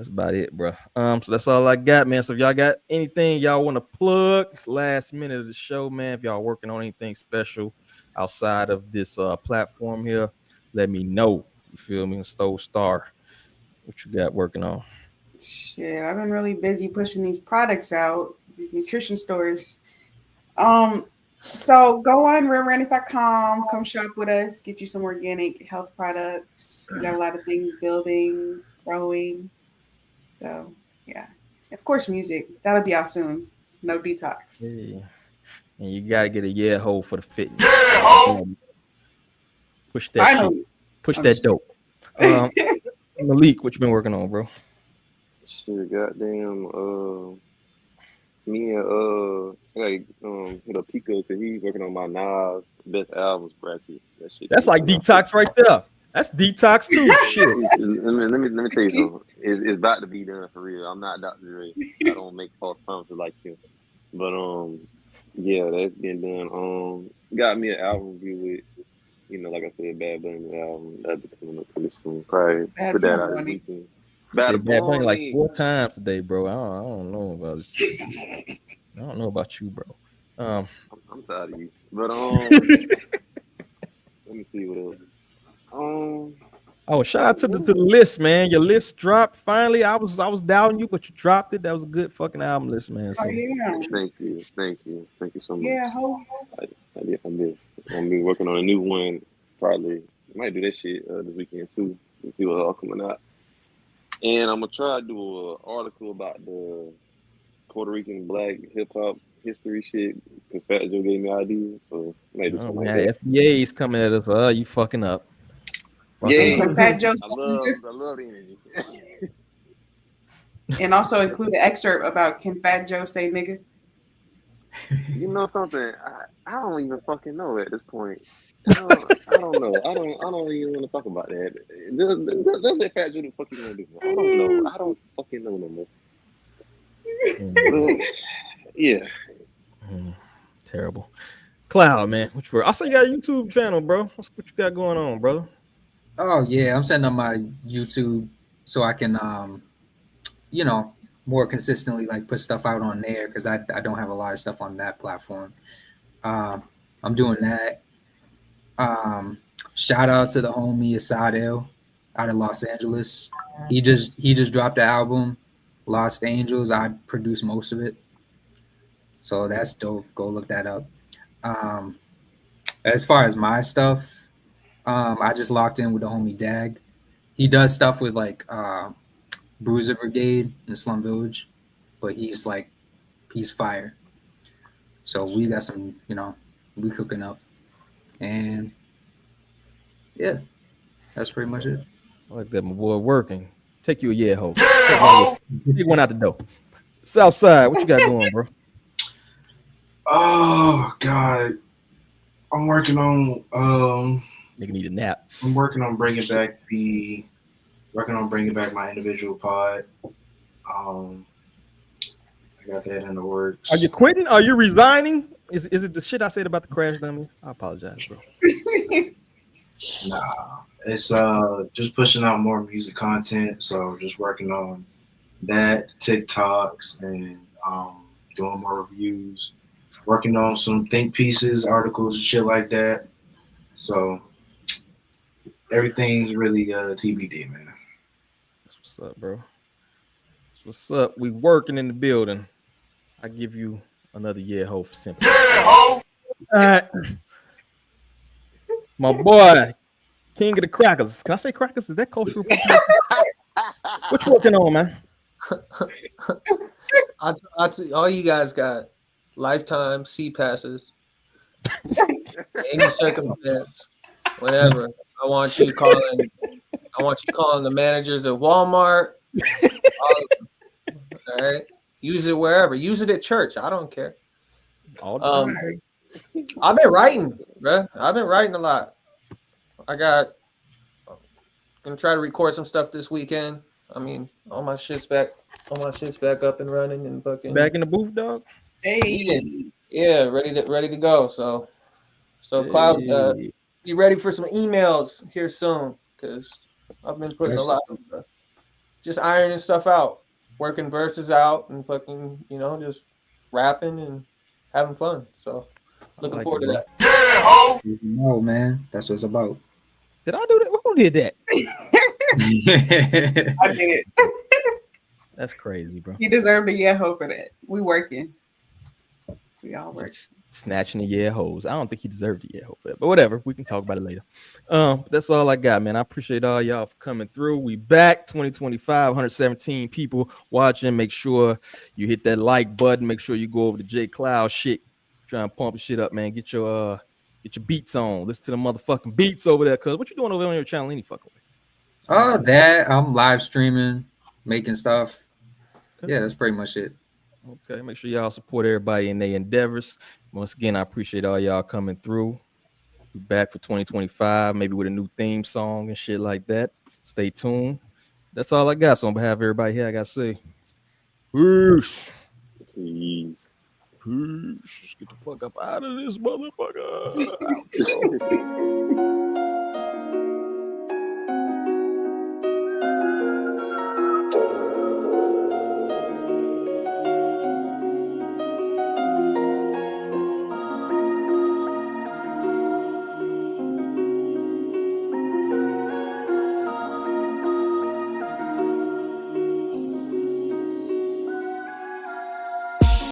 about it, bro. So that's all I got, man. So if y'all got anything y'all want to plug last minute of the show, man, if y'all working on anything special outside of this platform here, let me know. You feel me? Stove Star, what you got working on? Shit, I've been really busy pushing these products out, these nutrition stores. So go on realrandoms.com, come shop with us, get you some organic health products. We got a lot of things building, growing. So Yeah. Of course, music. That'll be out soon. No detox. Yeah. And you gotta get a yeah hole for the fitness. Push that shit. Finally. Push I'm that just- dope. Malik, what you been working on, bro? Shit, goddamn. Me and like hit a Pico because he's working on my Nas best albums bracket. That shit. That's like detox right there. That's detox too. Shit. Let me tell you something. It's about to be done for real. I'm not Dr. Dre. I don't make false promises like him. But yeah, that's been done. Got me an album review with, like I said, Bad Bunny album. That'll be coming up pretty soon. Probably Bad put that out Bunny. this weekend. Bad Bunny like 4 times today, bro. I don't know about I don't know about you, bro. I'm tired of you. But let me see what else. Oh, shout out to the list, man. Your list dropped finally. I was doubting you, but you dropped it. That was a good fucking album list, man. So. Oh, yeah. Thank you so much. Yeah, ho. I did. I'm gonna be working on a new one. Probably might do that shit this weekend too. We'll see what's all coming out. And I'm gonna try to do an article about the Puerto Rican black hip hop history shit because Fat Joe gave me ideas. So maybe Oh, man, FBA is coming at us. You fucking up. Yeah, Fat Joe. I love the energy. And also include an excerpt about can Fat Joe say nigga? You know something? I don't even fucking know at this point. I don't know. I don't even want to talk about that. Let's let Fat Joe do the fuck you want to do. I don't know. I don't fucking know no more. Yeah. Terrible. Cloud, man. I'll say you got a YouTube channel, bro. What you got going on, brother? Oh yeah, I'm setting up my YouTube so I can more consistently like put stuff out on there because I don't have a lot of stuff on that platform. I'm doing that. Shout out to the homie Asadel out of Los Angeles. He just dropped the album Lost Angels. I produced most of it, so that's dope. Go look that up. As far as my stuff, I just locked in with the homie Dag. He does stuff with like Bruiser Brigade and Slum Village, but he's fire. So we got some, we cooking up, and yeah, that's pretty much it. I like that, my boy. Working. Take you a year, ho. Take one out the door. Southside, what you got going, bro? Oh God, I'm working on. Nigga need a nap. I'm working on bringing back my individual pod. I got that in the works. Are you quitting? Are you resigning? Is it the shit I said about the crash dummy? I apologize, bro. Nah, it's just pushing out more music content. So just working on that, TikToks, and doing more reviews. Working on some think pieces, articles, and shit like that. So everything's really TBD, man. That's what's up, bro. That's what's up. We working in the building. I give you another year, ho, for simple. All right. My boy, King of the Crackers. Can I say crackers? Is that cultural? What you working on, man? All you guys got lifetime C passes. Any circumstance, whatever. I want you calling the managers at Walmart. All right. Use it wherever. Use it at church. I don't care. All the time. I've been writing, bro. I've been writing a lot. Gonna try to record some stuff this weekend. I mean, all my shit's back up and running and fucking back in the booth, dog. Hey. Yeah, ready to go. So Cloud, be ready for some emails here soon because I've been putting a lot of just ironing stuff out, working verses out, and fucking just rapping and having fun. So looking forward to that. No, man, that's what it's about. Did I do that? Who did that? I did it. That's crazy, bro. He deserved a yeah ho for that. We working. We all work. Snatching the yeah hoes. I don't think he deserved the yeah hoe for that, but whatever. We can talk about it later. That's all I got, man. I appreciate all y'all for coming through. We back 2025, 117 people watching. Make sure you hit that like button. Make sure you go over to J Cloud shit. Try and pump shit up, man. Get your beats on. Listen to the motherfucking beats over there. Cause what you doing over there on your channel any fucking way? Oh, that I'm live streaming, making stuff. Okay. Yeah, that's pretty much it. Okay, make sure y'all support everybody in their endeavors. Once again, I appreciate all y'all coming through. Be back for 2025, maybe with a new theme song and shit like that. Stay tuned. That's all I got. So on behalf of everybody here, I gotta say, peace. Peace. Peace. Get the fuck up out of this motherfucker. Outro.